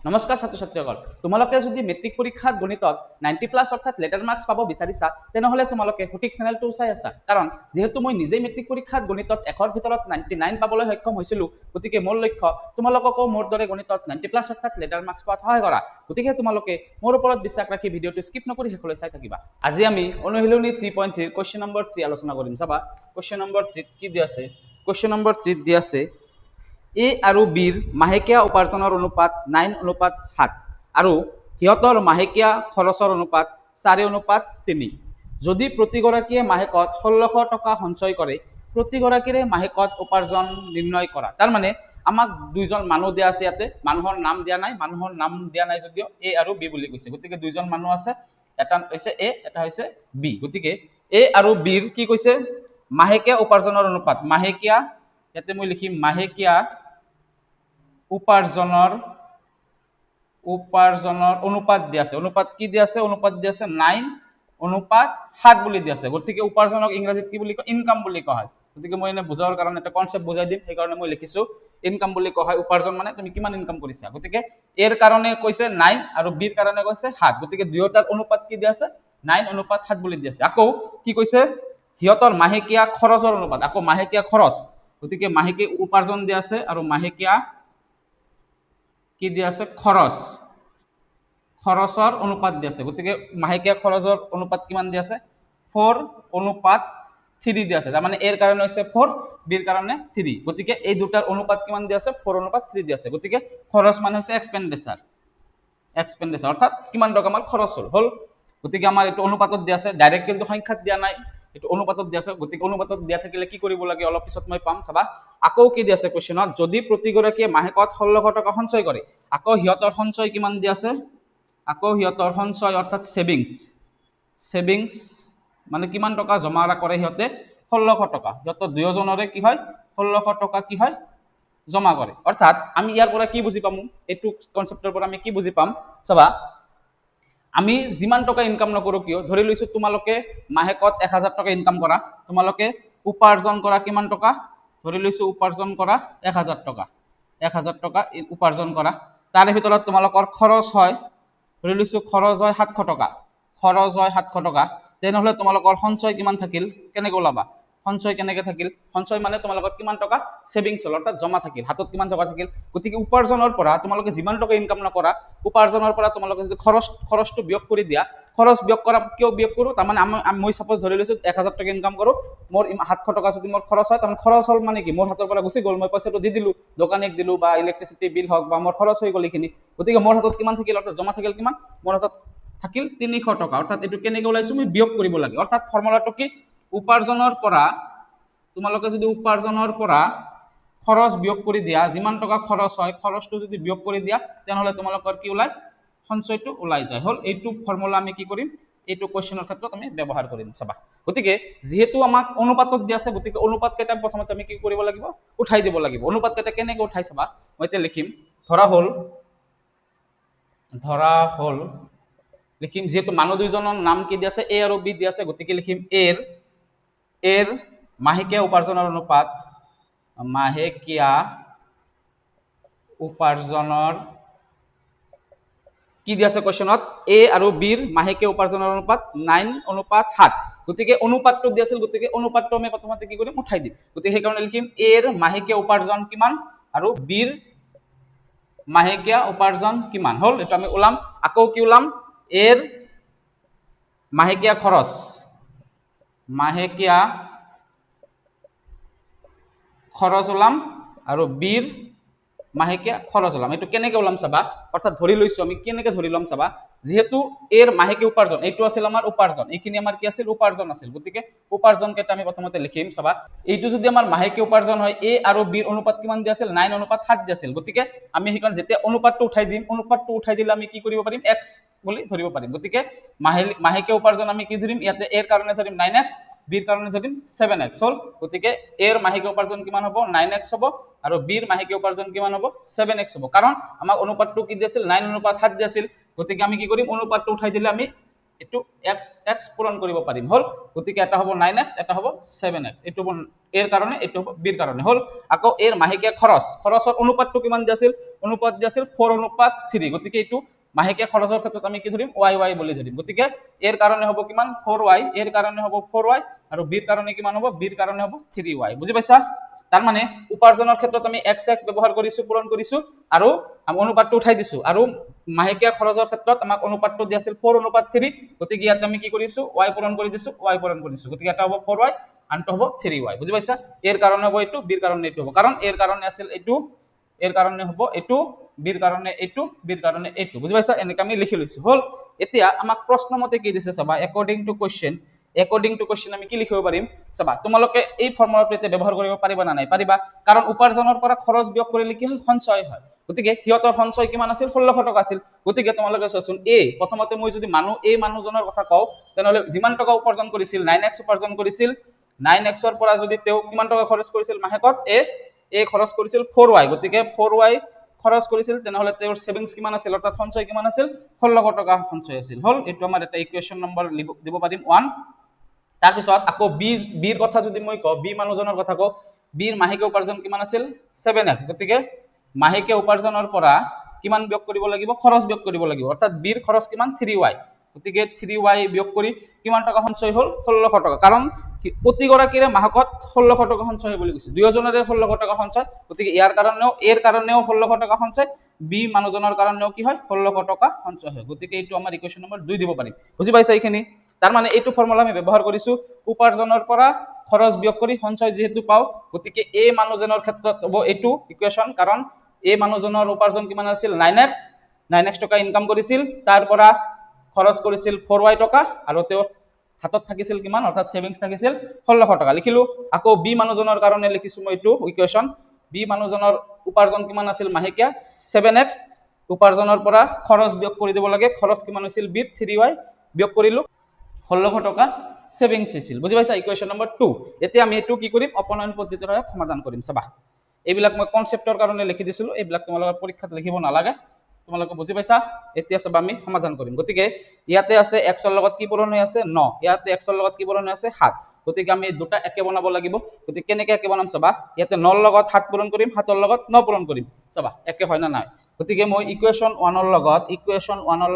নমস্কাৰ ছাত্ৰ ছাত্ৰীসকল, তোমালোকে যদি মেট্ৰিক পৰীক্ষাত গণিতত 90+ অৰ্থাৎ লেটাৰ মাৰ্কছ পাব বিচাৰিছা তেনেহলে তোমালোকে সঠিক চেনেলটো চাই আছা। কাৰণ যেহেতু মই নিজেই মেট্ৰিক পৰীক্ষাত গণিতত 100ৰ ভিতৰত 99 পাবলৈ সক্ষম হৈছিলো, গতিকে মোৰ লক্ষ্য তোমালোককো মোৰ দৰে গণিতত 90+ অৰ্থাৎ লেটাৰ মাৰ্কছ পোৱাত সহায় কৰা। গতিকে তোমালোকে মোৰ ওপৰত বিশ্বাস ৰাখি ভিডিঅ'টো স্কিপ নকৰি শেষলৈ চাই থাকিবা। আজি আমি অনুশীলনী 3.3 কোৱেশ্চন নম্বৰ 3 আলোচনা কৰিম। চাবা কোৱেশ্চন নম্বৰ 3 কি দিয়া আছে? কোৱেশ্চন নম্বৰ 3 দিয়া আছে এ আৰু বিৰ মাহেকীয়া উপাৰ্জনৰ অনুপাত 9:7 আৰু সিহঁতৰ মাহেকীয়া খৰচৰ অনুপাত 4:3। যদি প্ৰতিগৰাকীয়ে মাহেকত 1600 টকা সঞ্চয় কৰে, প্ৰতিগৰাকীৰে মাহেকত উপাৰ্জন নিৰ্ণয় কৰা। তাৰ মানে আমাক দুইজন মানুহ দিয়া আছে, ইয়াতে মানুহৰ নাম দিয়া নাই যদিও এ আৰু বি বুলি কৈছে। গতিকে দুইজন মানুহ আছে, এটা হৈছে এ, এটা হৈছে বি। গতিকে এ আৰু বিৰ কি কৈছে? মাহেকীয়া উপাৰ্জনৰ অনুপাত, মাহেকীয়া, ইয়াতে মই লিখিম মাহেকীয়া উপাৰ্জনৰ অনুপাত দিয়া আছে। অনুপাত কি দিয়া আছে? অনুপাত দিয়া আছে 9:7 বুলি দিয়া আছে। গতিকে উপাৰ্জনক ইংৰাজীত কি বুলি কয়? ইনকাম বুলি কোৱা হয়। গতিকে মই এনে বুজাবৰ কাৰণে এটা কনচেপ্ট বুজাই দিম, সেইকাৰণে মই লিখিছো ইনকাম বুলি কোৱা হয়। উপাৰ্জন মানে তুমি কিমান ইনকাম কৰিছা। গতিকে এৰ কাৰণে কৈছে 9 আৰু বিৰ কাৰণে কৈছে 7। গতিকে দুয়োটাৰ অনুপাত কি দিয়া আছে? 9:7 বুলি দিয়া আছে। আকৌ কি কৈছে? সিহঁতৰ মাহেকীয়া খৰচৰ অনুপাত, আকৌ মাহেকীয়া খৰচ। গতিকে মাহেকীয়া উপাৰ্জন দিয়া আছে আৰু মাহেকীয়া কি দিয়া আছে? খৰচৰ অনুপাত দিয়া আছে। গতিকে মাহেকীয়া খৰচৰ অনুপাত কিমান দিয়া আছে? 4:3 দিয়া আছে। তাৰমানে এৰ কাৰণে হৈছে 4, বিৰ কাৰণে 3। গতিকে এই দুটাৰ অনুপাত কিমান দিয়া আছে? 4:3 দিয়া আছে। গতিকে খৰচ মানে হৈছে এক্সপেণ্ডিচাৰ, অৰ্থাৎ কিমান টকা আমাৰ খৰচ হ'ল। গতিকে আমাৰ এইটো অনুপাতত দিয়া আছে, ডাইৰেক্ট কিন্তু সংখ্যাত দিয়া নাই, এইটো অনুপাতত দিয়া আছে। গতিকে অনুপাতত দিয়া থাকিলে কি কৰিব লাগে অলপ পিছত মই পাম। চাবা আকৌ কি দিয়া আছে কোৱেশ্চনত? যদি প্ৰতিগৰাকীয়ে মাহেকত 1600 টকা সঞ্চয় কৰে, আকৌ সিহঁতৰ সঞ্চয় কিমান দিয়া আছে? আকৌ সিহঁতৰ সঞ্চয় অৰ্থাৎ ছেভিংছ মানে কিমান টকা জমা কৰে সিহঁতে? 1600 টকা। সিহঁতৰ দুয়োজনৰে কি হয়? 1600 টকা কি হয়? জমা কৰে। অৰ্থাৎ আমি ইয়াৰ পৰা কি বুজি পাম? এইটো কনচেপ্টৰ পৰা আমি কি বুজি পাম? চাবা আমি যিমান টকা ইনকাম নকৰো কিয়, ধৰি লৈছো তোমালোকে মাহেকত 1000 টকা ইনকাম কৰা, তোমালোকে উপাৰ্জন কৰা কিমান টকা? ধৰি লৈছো উপাৰ্জন কৰা 1000 টকা, 1000 টকা উপাৰ্জন কৰা। তাৰে ভিতৰত তোমালোকৰ খৰচ হয়, ধৰি লৈছো খৰচ হয় 700 টকা, তেনেহলে তোমালোকৰ সঞ্চয় কিমান থাকিল? কেনেকৈ ওলাবা? সঞ্চয় কেনেকৈ থাকিল? সঞ্চয় মানে তোমালোকৰ কিমান টকা ছেভিংছ হ'ল, অৰ্থাৎ জমা থাকিল, হাতত কিমান টকা থাকিল। গতিকে উপাৰ্জনৰ পৰা তোমালোকে যিমান টকা ইনকাম নকৰা, উপাৰ্জনৰ পৰা তোমালোকে যদি খৰচটো বিয়োগ কৰি দিয়া, খৰচ বিয়োগ কৰা কিয় বিয়োগ কৰো? তাৰমানে মই সাপোজ ধৰি লৈছো 1000 টকা ইনকাম কৰো, মোৰ 700 টকা যদি মোৰ খৰচ হয়, তাৰমানে খৰচ হ'ল মানে কি? মোৰ হাতৰ পৰা গুচি গ'ল, মই পইচাটো দি দিলো, দোকানীক দিলো বা ইলেক্ট্ৰিচিটি বিল হওক বা মোৰ খৰচ হৈ গ'ল এইখিনি। গতিকে মোৰ হাতত কিমান থাকিল? অৰ্থাৎ জমা থাকিল কিমান? মোৰ হাতত থাকিল 300 টকা। অৰ্থাৎ এইটো কেনেকৈ ওলাইছো? মই বিয়োগ কৰিব লাগে। অৰ্থাৎ ফৰ্মুলাটো কি? উপাৰ্জনৰ পৰা তোমালোকে যদি উপাৰ্জনৰ পৰা খৰচ বিয়োগ কৰি দিয়া, যিমান টকা খৰচ হয় খৰচটো যদি বিয়োগ কৰি দিয়া, তেনেহলে তোমালোকৰ কি ওলাই? সঞ্চয়টো ওলাই যায়। হল এইটো ফৰ্মুলা আমি কি কৰিম? এইটো কোৱেশ্চনৰ ক্ষেত্ৰত আমি ব্যৱহাৰ কৰিম। চাবা গতিকে যিহেতু আমাক অনুপাতত দিয়া আছে, গতিকে অনুপাত কেইটা প্ৰথমতে আমি কি কৰিব লাগিব? উঠাই দিব লাগিব। অনুপাত কেইটা কেনেকৈ উঠাই চাবা, মই এতিয়া লিখিম। ধৰা হ'ল লিখিম, যিহেতু মানুহ দুইজনৰ নাম কি দিয়া আছে? এ আৰু বি দিয়া আছে। গতিকে লিখিম এৰ মাহেকীয়া উপাৰ্জনৰ অনুপাত, মাহেকীয়া উপাৰ্জনৰ কি দিয়া আছে কোৱেশ্চনত? এ আৰু বিৰ মাহেকীয়া উপাৰ্জনৰ অনুপাত 9:7। গতিকে অনুপাতটো দিয়া আছিল, গতিকে অনুপাতটো আমি প্ৰথমতে কি কৰিম? উঠাই দিম। গতিকে সেইকাৰণে লিখিম এৰ মাহেকীয়া উপাৰ্জন কিমান আৰু বিৰ মাহেকীয়া উপাৰ্জন কিমান। হল এইটো আমি ওলাম। আকৌ কি ওলাম? এৰ মাহেকীয়া খৰচ ওলাম আৰু বিৰ মাহেকীয়া খৰচ ওলাম। এইটো কেনেকৈ ওলাম চাবা, অৰ্থাৎ ধৰি লৈছো আমি, কেনেকৈ ধৰি ল'ম চাবা, যিহেতু এৰ মাহেকীয়া উপাৰ্জন এইটো আছিল আমাৰ উপাৰ্জন, এইখিনি আমাৰ কি আছিল? উপাৰ্জন আছিল। গতিকে উপাৰ্জন কেইটা আমি প্ৰথমতে লিখিম। চাবা এইটো যদি আমাৰ মাহেকীয়া উপাৰ্জন হয়, এ আৰু বিৰ অনুপাত কিমান দিয়া আছিল? 9:7 দিয়া আছিল। গতিকে আমি সেইকাৰণে যেতিয়া অনুপাতটো উঠাই দিম, অনুপাতটো উঠাই দিলে আমি কি কৰিব পাৰিম? x বুলি ধৰিব পাৰিম। গতিকে মাহেকীয়া উপাৰ্জন আমি কি ধৰিম? ইয়াতে এৰ কাৰণে ধৰিম 9x, বিৰ কাৰণে ধৰিম 7x। হল গতিকে এৰ মাহেকীয়া উপাৰ্জন কিমান হ'ব? 9x হ'ব আৰু বিৰ মাহেকীয়া উপাৰ্জন কিমান হ'ব? 7x হ'ব। কাৰণ আমাক অনুপাতটো কি দিছিল? 9:7 দিছিল। গতিকে আমি কি কৰিম? অনুপাতটো উঠাই দিলে আমি এইটো x পূৰণ কৰিব পাৰিম হল গতিকে এটা হ'ব 9x এটা হ'ব 7x এইটো এৰ কাৰণে এইটো হ'ব বিৰ কাৰণে হল আকৌ এৰ মাহেকীয়া খৰচৰ অনুপাতটো কিমান দিয়া আছিল অনুপাত দিয়া আছিল 4:3 গতিকে এইটো মাহেকীয়া খৰচৰ ক্ষেত্ৰত আমি কি ধৰিম y বুলি ধৰিম গতিকে এৰ কাৰণে হ'ব কিমান 4y এৰ কাৰণে হ'ব 4y আৰু বিৰ কাৰণে কিমান হ'ব বিৰ কাৰণে হ'ব 3y বুজি পাইছা তাৰ মানে উপাৰ্জনৰ ক্ষেত্ৰত আমি x ব্যৱহাৰ কৰিছো পূৰণ কৰিছো আৰু আমি অনুপাতটো উঠাই দিছো আৰু মাহেকীয়া খৰচৰ ক্ষেত্ৰত আমাক অনুপাতটো দিয়া আছিল 4:3 গতিকে ইয়াতে আমি কি কৰিছো y পূৰণ কৰি দিছো y পূৰণ কৰিছো গতিকে এটা হ'ব 4y আনটো হ'ব 3y বুজি পাইছা এৰ কাৰণে হ'ব এইটো বিৰ কাৰণে এইটো হ'ব কাৰণ এৰ কাৰণে আছিল এইটো এৰ কাৰণে হ'ব এইটো বিৰ কাৰণে এইটো বিৰ কাৰণে এইটো বুজি পাইছা এনেকৈ আমি লিখি লৈছো হল এতিয়া আমাক প্ৰশ্ন মতে কি দিছে চাবা একৰ্ডিং টু কোৱেশ্চন আমি কি লিখিব পাৰিম চাবা তোমালোকে এই ফৰ্মুলাটো এতিয়া ব্যৱহাৰ কৰিব পাৰিবা না নাই পাৰিবা কাৰণ উপাৰ্জনৰ পৰা খৰচ বিয়োগ কৰিলে কি হয় সঞ্চয় হয় গতিকে সিহঁতৰ সঞ্চয় কিমান আছিল 1600 টকা আছিল গতিকে তোমালোকে চোৱাচোন প্ৰথমতে মই যদি মানুহজনৰ কথা কওঁ তেনেহলে যিমান টকা উপাৰ্জন কৰিছিল 9x উপাৰ্জন কৰিছিল 9x ৰ পৰা যদি তেওঁ কিমান টকা খৰচ কৰিছিল মাহেকত খৰচ কৰিছিল 4y গতিকে 4y খৰচ কৰিছিল তেনেহলে তেওঁৰ সেভিংস কিমান আছিল অৰ্থাৎ সঞ্চয় কিমান আছিল 1600 টকা সঞ্চয় আছিল হল এইটো আমাৰ এটা ইকুৱেশ্যন নম্বৰ দিব পাৰিম 1 তাৰ পিছত আকৌ বিৰ কথা যদি মই কওঁ বি মানুহজনৰ কথা কওঁ বিৰ মাহেকীয়া উপাৰ্জন কিমান আছিল 7x গতিকে মাহেকীয়া উপাৰ্জনৰ পৰা কিমান বিয়োগ কৰিব লাগিব খৰচ বিয়োগ কৰিব লাগিব অৰ্থাৎ বিৰ খৰচ কিমান 3y গতিকে 3y বিয়োগ কৰি কিমান টকা সঞ্চয় হল 1600 টকা কাৰণ প্ৰতিগৰাকীৰে মাহকত 1600 টকা সঞ্চয় বুলি কৈছে দুয়োজনৰে 1600 টকা সঞ্চয় গতিকে ইয়াৰ কাৰণেও এৰ কাৰণেও 1600 টকা সঞ্চয় বি মানুহজনৰ কাৰণেও কি হয় 1600 টকা সঞ্চয় হয় গতিকে এইটো আমাৰ ইকুৱেশ্যন নম্বৰ 2 দিব পাৰিম বুজি পাইছা এইখিনি তাৰ মানে এইটো ফৰ্মুলা আমি ব্যৱহাৰ কৰিছো উপাৰ্জনৰ পৰা খৰচ বিয়োগ কৰি সঞ্চয় যেহেতু পাও গতিকে এই মানুহজনৰ ক্ষেত্ৰত হ'ব এইটো ইকুৱেশ্যন কাৰণ এই মানুহজনৰ উপাৰ্জন কিমান আছিল 9x টকা ইনকাম কৰিছিল তাৰ পৰা খৰচ কৰিছিল 4y টকা আৰু তেওঁ হাতত থাকিছিল কিমান অৰ্থাৎ সেভিংস থাকিছিল 1600 টকা লিখিলো আকৌ বি মানুহজনৰ কাৰণে লিখিছো মই এইটো ইকুৱেশ্যন বি মানুহজনৰ উপাৰ্জন কিমান আছিল মাহেকীয়া 7x উপাৰ্জনৰ পৰা খৰচ বিয়োগ কৰি দিব লাগে খৰচ কিমান হৈছিল বিৰ 3y বিয়োগ কৰিলো 1600 টকা সেভিংস হৈছিল বুজি পাইছা ইকুৱেশ্যন নম্বৰ 2 এতিয়া আমি এইটো কি কৰিম অপনয়ন পদ্ধতিৰ দ্বাৰা সমাধান কৰিম চাবা এইবিলাক মই কনসেপ্টৰ কাৰণে লিখি দিছিলো এইবিলাক তোমালোকৰ পৰীক্ষাত লিখিব নালাগে তোমালোকে বুজি পাইছা এতিয়া সব আমি সমাধান কৰিম গতিকে ইয়াতে আছে x ৰ লগত কি পূৰণ হৈ আছে 9 ইয়াতে x ৰ লগত কি পূৰণ হৈ আছে 7 গতিকে আমি দুটা একে বনাব লাগিব গতিকে কেনেকৈ একে বনাম চাবা ইয়াতে 9 ৰ লগত 7 পূৰণ কৰিম 7 ৰ লগত 9 পূৰণ কৰিম চাবা একে হয় না নাই গতিকে মই ইকুৱেশ্যন 1 ৰ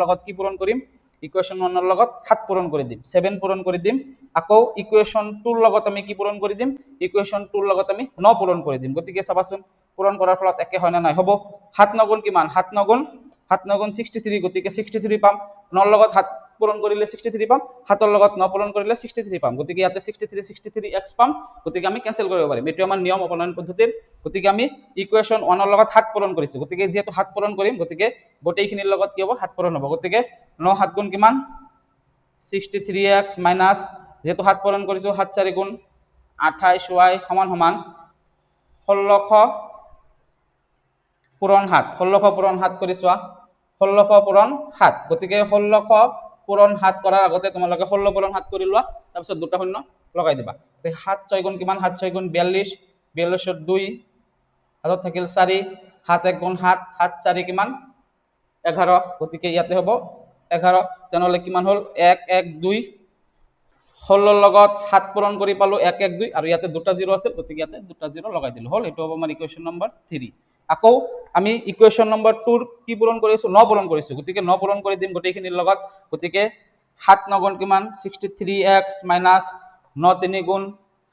লগত কি পূৰণ কৰিম ইকুৱেশ্যন 1 ৰ লগত 7 পূৰণ কৰি দিম 7 পূৰণ কৰি দিম আকৌ ইকুৱেশ্যন 2 ৰ লগত আমি কি পূৰণ কৰি দিম ইকুৱেশ্যন 2 ৰ লগত আমি 9 পূৰণ কৰি দিম গতিকে চাবাচোন পূৰণ কৰাৰ ফলত একে হয় না নাই হ'ব 7 9 গুণ কিমান 7 9 গুণ 63 গতিকে 63 পাম 9 ৰ লগত 7 পূৰণ কৰিলে 63 পাম 7 ৰ লগত 9 পূৰণ কৰিলে 63 পাম গতিকে ইয়াতে 63 x পাম গতিকে আমি ক্যান্সেল কৰিব পাৰিম এটো আমাৰ নিয়ম অপনয়ন পদ্ধতিৰ গতিকে আমি ইকুৱেশ্যন 1 ৰ লগত 7 পূৰণ কৰিছো গতিকে যেহেতু 7 পূৰণ কৰিম গতিকে গোটেইখিনিৰ লগত কি হ'ব 7 পূৰণ হ'ব গতিকে 9 7 গুণ কিমান 63x মাইনাস যেহেতু 7 পূৰণ কৰিছো 7 4 গুণ 28y সমান সমান 1600 পূৰণ 7 1600 পূৰণ 7 কৰি চোৱা 1600 পূৰণ 7 গতিকে 1600 পূৰণ 7 কৰাৰ আগতে তোমালোকে 16 পূৰণ 7 কৰি লোৱা তাৰ পিছত দুটা শূন্য লগাই দিবা 7 6 গুণ কিমান 7 6 গুণ 42 42 ৰ 2 হাতত থাকিল 4 7 1 গুণ 7 7 4 কিমান 11 গতিকে ইয়াতে হ'ব 11 তেনেহলে কিমান হল 1 1 2 16 লগত 7 পূৰণ কৰি পালো 1 1 2 আৰু ইয়াতে দুটা 0 আছে গতিকে ইয়াতে দুটা 0 লগাই দিলো হল এটো হ'ব আমাৰ ইকুৱেশ্যন নম্বৰ 3 আকৌ আমি ইকুৱেশ্যন নম্বৰ 2 কি পূৰণ কৰিছো 9 পূৰণ কৰিছো গতিকে 9 পূৰণ কৰি দিম গোটেইখিনিৰ লগত গতিকে 7 9 গুণ কিমান 63x মাইনাস 9 3 গুণ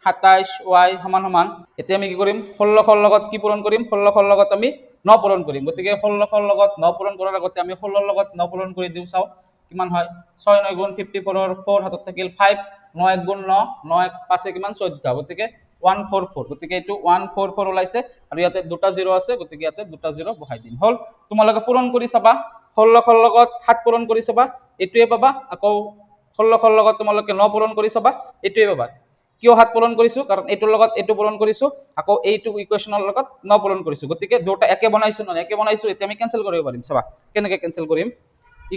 27y সমান সমান এতিয়া আমি কি কৰিম 1600 ৰ লগত কি পূৰণ কৰিম 1600 ৰ লগত আমি 9 পূৰণ কৰিম গতিকে 1600 ৰ লগত 9 পূৰণ কৰাৰ আগতে আমি 16 ৰ লগত 9 পূৰণ কৰি দিও চাও কিমান হয় 6 9 গুণ 54 ৰ 4 হাতত থাকিল 5 9 1 গুণ 9 9 1 5 কিমান 14 গতিকে 144 গতিকে এটো 144 ওলাইছে আৰু ইয়াতে দুটা 0 আছে গতিকে ইয়াতে দুটা 0 বহাই দিম হল তোমালোকে পূৰণ কৰি চাবা 1600 ৰ লগত 7 পূৰণ কৰি চাবা এটোৱে পাবা আকৌ 1600 ৰ লগত তোমালোকে 9 পূৰণ কৰি চাবা এটোৱে পাবা কিয় 7 পূৰণ কৰিছো কাৰণ এটোৰ লগত এটো পূৰণ কৰিছো আকৌ এইটো ইকুৱেশ্যনৰ লগত 9 পূৰণ কৰিছো গতিকে দুটা একে বনাইছো না একে বনাইছো এতিয়া আমি ক্যান্সেল কৰিব পাৰিম চাবা কেনেকৈ ক্যান্সেল কৰিম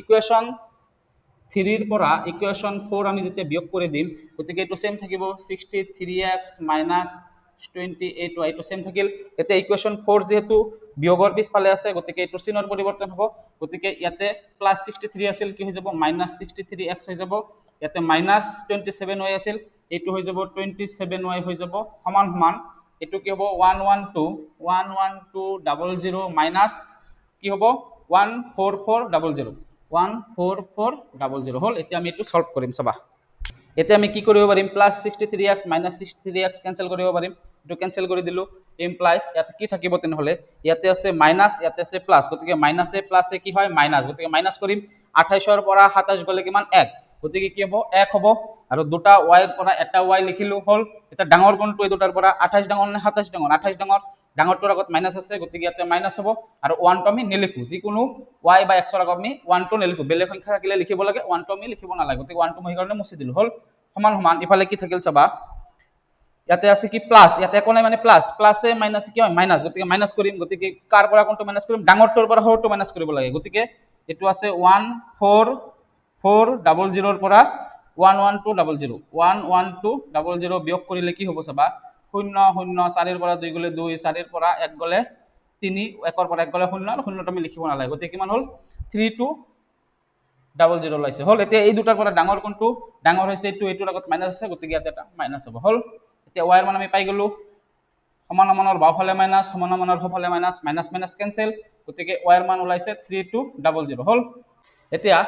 ইকুৱেশ্যন 3 ৰ পৰা ইকুৱেশ্যন 4 আমি যেতিয়া বিয়োগ কৰি দিম গতিকে এটো সেম থাকিব 63x 28y এইটো সেম থাকিল। এতিয়া ইকুৱেশ্যন 4 যেহেতু বিয়োগৰ পিছফালে আছে গতিকে এইটো চিনৰ পৰিৱৰ্তন হ'ব, গতিকে ইয়াতে +63 আছিল কি হৈ যাব -63x হৈ যাব, ইয়াতে -27y আছিল এইটো হৈ যাব 27y হৈ যাব, সমান সমান এইটো কি হ'ব 11200 মাইনাছ কি হ'ব 14400 14400 হ'ল। এতিয়া আমি এইটো সলভ কৰিম চাবা। এতিয়া আমি কি কৰিব পাৰিম +63x -63x কেনসেল কৰিব পাৰিম, এইটো কেনসেল কৰি দিলো, ইমপ্লাইজ ইয়াতে কি থাকিব তেনেহলে ইয়াতে আছে মাইনাস ইয়াতে আছে প্লাস, গতিকে মাইনাসে প্লাসে কি হয় মাইনাস, গতিকে মাইনাস কৰিম 28 ৰ পৰা 27 গলে কিমান 1, গতিকে কি হ'ব 1 হ'ব আৰু দুটা y ৰ পৰা এটা y লিখিলো হল। এটা ডাঙৰ কোনটো এই দুটাৰ পৰা 28 ডাঙৰ নে 27 ডাঙৰ, 28 ডাঙৰ, ডাঙৰটোৰ আগত মাইনাস আছে গতিকে ইয়াতে মাইনাস হ'ব আৰু 1 টো আমি নিলিখো, যিকোনো y বা x ৰ আগত আমি 1 টো নিলিখো, বেলেগ সংখ্যা থাকিলে লিখিব লাগে 1 টো আমি লিখিব নালাগে, গতিকে 1 টো মই কাৰণে মুছি দিলো হল। সমান সমান ইফালে কি থাকিল চাবা, ইয়াতে আছে কি প্লাস, ইয়াতে একো নাই মানে প্লাস, প্লাসে মাইনাসে কি হয় মাইনাস, গতিকে মাইনাস কৰিম, গতিকে কাৰ পৰা কোনটো মাইনাস কৰিম ডাঙৰটোৰ পৰা সৰুটো মাইনাস কৰিব লাগে, গতিকে এটো আছে 14400 ৰ পৰা 11200 11200 বিয়োগ কৰিলে কি হ'ব চাবা 0 0 4 ৰ পৰা 2 গলে 2, 4 ৰ পৰা 1 গলে 3, 1 ৰ পৰা 1 গলে 0 আৰু 0 টো আমি লিখিব নালাগে, গতিকে কিমান হ'ল 3200 ওলাইছে হল। এতিয়া এই দুটাৰ পৰা ডাঙৰ কোনটো, ডাঙৰ হৈছে এইটো, এইটোৰ আগত মাইনাস আছে গতিকে ইয়াতে এটা মাইনাস হ'ব হল। এতিয়া y ৰ মান আমি পাই গলো, সমান সমানৰ বাওফালে মাইনাস সমান সমানৰ সোঁফালে মাইনাস, মাইনাস মাইনাস কেনসেল, গতিকে y ৰ মান ওলাইছে 3200 হল। এতিয়া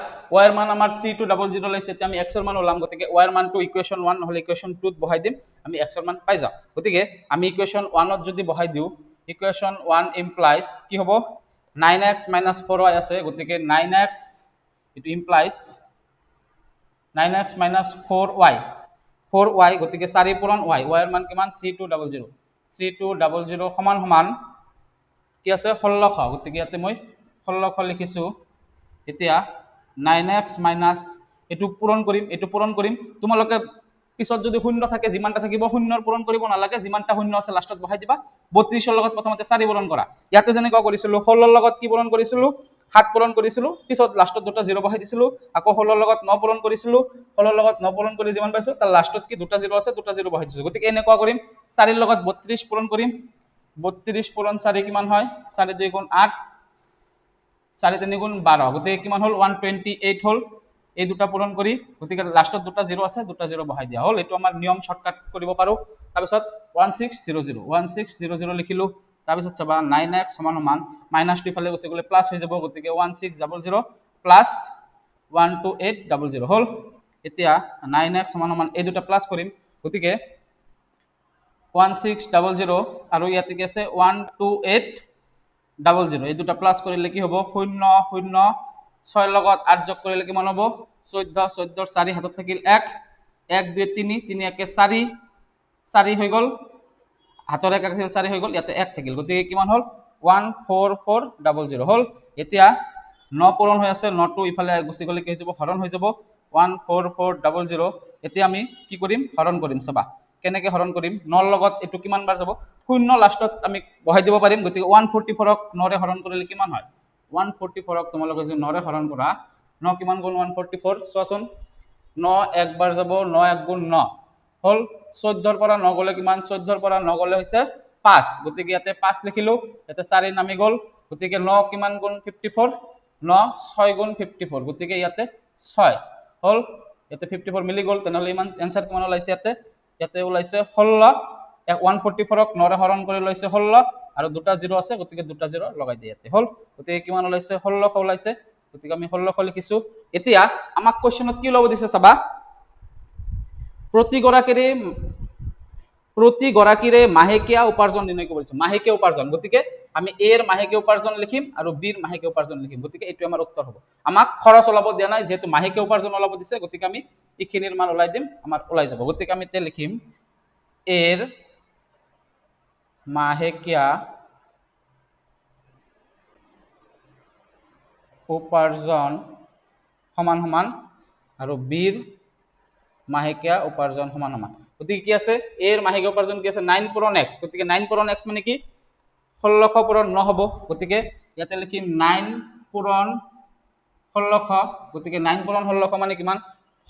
y ৰ মান আমাৰ 3200 ওলাইছে, এতিয়া আমি x ৰ মান ওলাম, গতিকে y ৰ মানটো ইকুৱেশ্যন 1 নহলে ইকুৱেশ্যন 2 ত বহাই দিম, আমি x ৰ মান পাই যাম, গতিকে আমি ইকুৱেশ্যন 1 ত যদি বহাই দিও ইকুৱেশ্যন 1 ইমপ্লাইজ কি হ'ব 9x 4y আছে, গতিকে 9x ইটো ইমপ্লাইজ 9x 4y, গতিকে 4 পূৰণ y, y ৰ মান কিমান 3200 সমান সমান কি আছে 1600, গতিকে ইয়াতে মই 1600 লিখিছো। এতিয়া 9x মাইনাস এইটো পূৰণ কৰিম, এইটো পূৰণ কৰিম, তোমালোকে পিছত যদি শূন্য থাকে যিমানটা থাকিব শূন্যৰ পূৰণ কৰিব নালাগে, যিমানটা শূন্য আছে লাষ্টত বহাই দিবা। 32 ৰ লগত প্ৰথমতে 4 পূৰণ কৰা, ইয়াতে যেনেকুৱা কৰিছিলো 16 ৰ লগত কি পূৰণ কৰিছিলো 7 পূৰণ কৰিছিলো, পিছত লাষ্টত দুটা 0 বহাই দিছিলো, আকৌ 16 ৰ লগত 9 পূৰণ কৰিছিলো, 16 ৰ লগত 9 পূৰণ কৰি যিমান পাইছো তাৰ লাষ্টত কি দুটা 0 আছে, দুটা 0 বহাই দিছো, গতিকে এনেকুৱা কৰিম। 4 ৰ লগত 32 পূৰণ কৰিম, 32 পূৰণ 4 কিমান হয় 4 2 গুণ 8, 4 3 গুণ 12, গতিকে কিমান হল 128 হল। এই দুটা পূৰণ কৰি গতিকে লাষ্টত দুটা 0 আছে, দুটা 0 বহাই দিয়া হল, এইটো আমাৰ নিয়ম শৰ্টকাট কৰিব পাৰো। তাৰপিছত 1600 লিখিলো, তাৰপিছত চাবা 9x সমান সমান মাইনাস টু ইফালে গুচি গলে প্লাস হৈ যাব, গতিকে 1600 প্লাস 12800 হল। এতিয়া 9x সমান সমান এই দুটা প্লাস কৰিম, গতিকে 1600 আৰু ইয়াতে কি আছে 12800, এই দুটা প্লাস কৰিলে কি হ'ব 0 0 6 লগত 8 যোগ কৰিলে কিমান হ'ব 14, 14 ৰ 4 হাতত থাকিল 1, 1 2 3 3 1 4, 4 হৈ গল, হাতৰ 1 আছিল 4 হৈ গল, ইয়াতে 1 থাকিল, গতিকে কিমান হল 14400 হল। এতিয়া 9 পূৰণ হৈ আছে, 9 টো ইফালে গুচি গলে কি হৈ যাব হৰণ হৈ যাব 14400। এতিয়া আমি কি কৰিম হৰণ কৰিম, চাবা কেনেকে হৰণ কৰিম, 9 ৰ লগত এইটো কিমান বাৰ যাব 0 লাষ্টত আমি বহাই দিব পাৰিম, গতিকে 144 ক 9 ৰে হৰণ কৰিলে কিমান হয় 144 ক তোমালোকে যদি 9 ৰে হৰণ কৰা 9 কিমান গুণ 144 চোৱাচোন, 9 একবাৰ যাব 9 1 গুণ 9 হল, 14 ৰ পৰা 9 গলে কিমান 14 ৰ পৰা 9 গলে হৈছে 5, গতিকে ইয়াতে 5 লিখিলো, ইয়াতে 4 নামি গল, গতিকে 9 কিমান গুণ 54, 9 6 গুণ 54, গতিকে ইয়াতে 6 হল, ইয়াতে 54 মিলি গল, তেনেহলে ইমান এনসার কিমান ওলাইছে ইয়াতে ওলাইছে 16, 144 ক 9 ৰে হৰণ কৰি ওলাইছে 16 আৰু দুটা 0 আছে, গতিকে দুটা 0 লগাই দিয়ে ইয়াতে হল, গতিকে কিমান ওলাইছে 1600 ওলাইছে, গতিকে আমি 1600 লিখিছো। এতিয়া আমাক কোৱেশ্চনত কি লব দিছে চাবা, প্ৰতিগৰাকীৰে মাহেকীয়া উপাৰ্জন নিৰ্ণয় কৰিব দিছে, মাহেকীয়া উপাৰ্জন, গতিকে আমি এ ৰ মাহেকীয়া উপাৰ্জন লিখিম আৰু বি ৰ মাহেকীয়া উপাৰ্জন লিখিম, গতিকে এইটো আমাৰ উত্তৰ হ'ব। আমাক খৰচ ওলাব দিয়া নাই, যেহেতু মাহেকীয়া উপাৰ্জন ওলাব দিছে, গতিকে আমি এইখিনিৰ মান ওলাই দিম, আমাৰ ওলাই যাব, গতিকে আমি তে লিখিম এৰ মাহেকীয়া উপাৰ্জন সমান সমান আৰু বিৰ মাহেকীয়া উপাৰ্জন সমান সমান, গতিকে কি আছে এৰ মাহেকীয়া উপাৰ্জন কি আছে 9 পূৰণ x, গতিকে 9 পূৰণ x মানে কি 1600 পূৰণ 9 হ'ব, গতিকে ইয়াতে লিখিম 9 পূৰণ 1600, গতিকে 9 পূৰণ 1600 মানে কিমান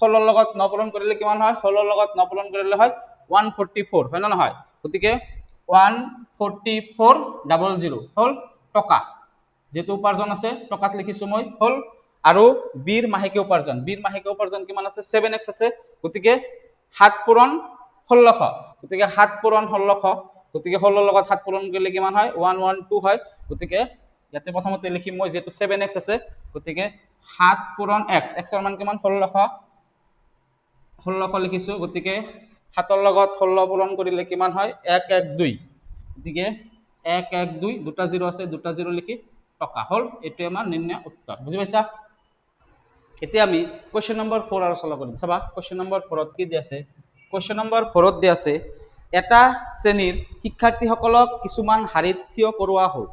16 ৰ লগত 9 পূৰণ কৰিলে কিমান হয়, 16 ৰ লগত 9 পূৰণ কৰিলে হয় 144 হয় না নহয়, গতিকে 144,000 হল টকা, যেহেতু উপাৰ্জন আছে টকাত লিখিছো মই হল। আৰু বিৰ মাহেকীয় উপাৰ্জন কিমান আছে 7x আছে, গতিকে 7 পূৰণ 1600, গতিকে 7 পূৰণ 1600, গতিকে 16 লগত 7 পূৰণ কৰিলে কিমান হয় 112 হয়। গতিকে ইয়াতে প্ৰথমতে লিখিম মই যেহেতু 7x আছে, গতিকে 7 পূৰণ x, x ৰ মান কিমান 1600 লিখিছো, গতিকে 7 ৰ লগত 16 পূৰণ কৰিলে কিমান হয় 112, গতিকে 112 দুটা 0 আছে, দুটা 0 লিখি টকা হল। এইটোৱে আমাৰ নিৰ্ণয় উত্তৰ, বুজি পাইছা। এতিয়া আমি কোৱেশ্চন নম্বৰ 4 আৰু সলভ কৰিম। চাবা কোৱেশ্চন নম্বৰ 4 ত কি দি আছে, কোৱেশ্চন নম্বৰ 4 ত দি আছে এটা শ্ৰেণীৰ শিক্ষাৰ্থীসকলক কিছুমান শাৰীত থিয় কৰোৱা হ'ল।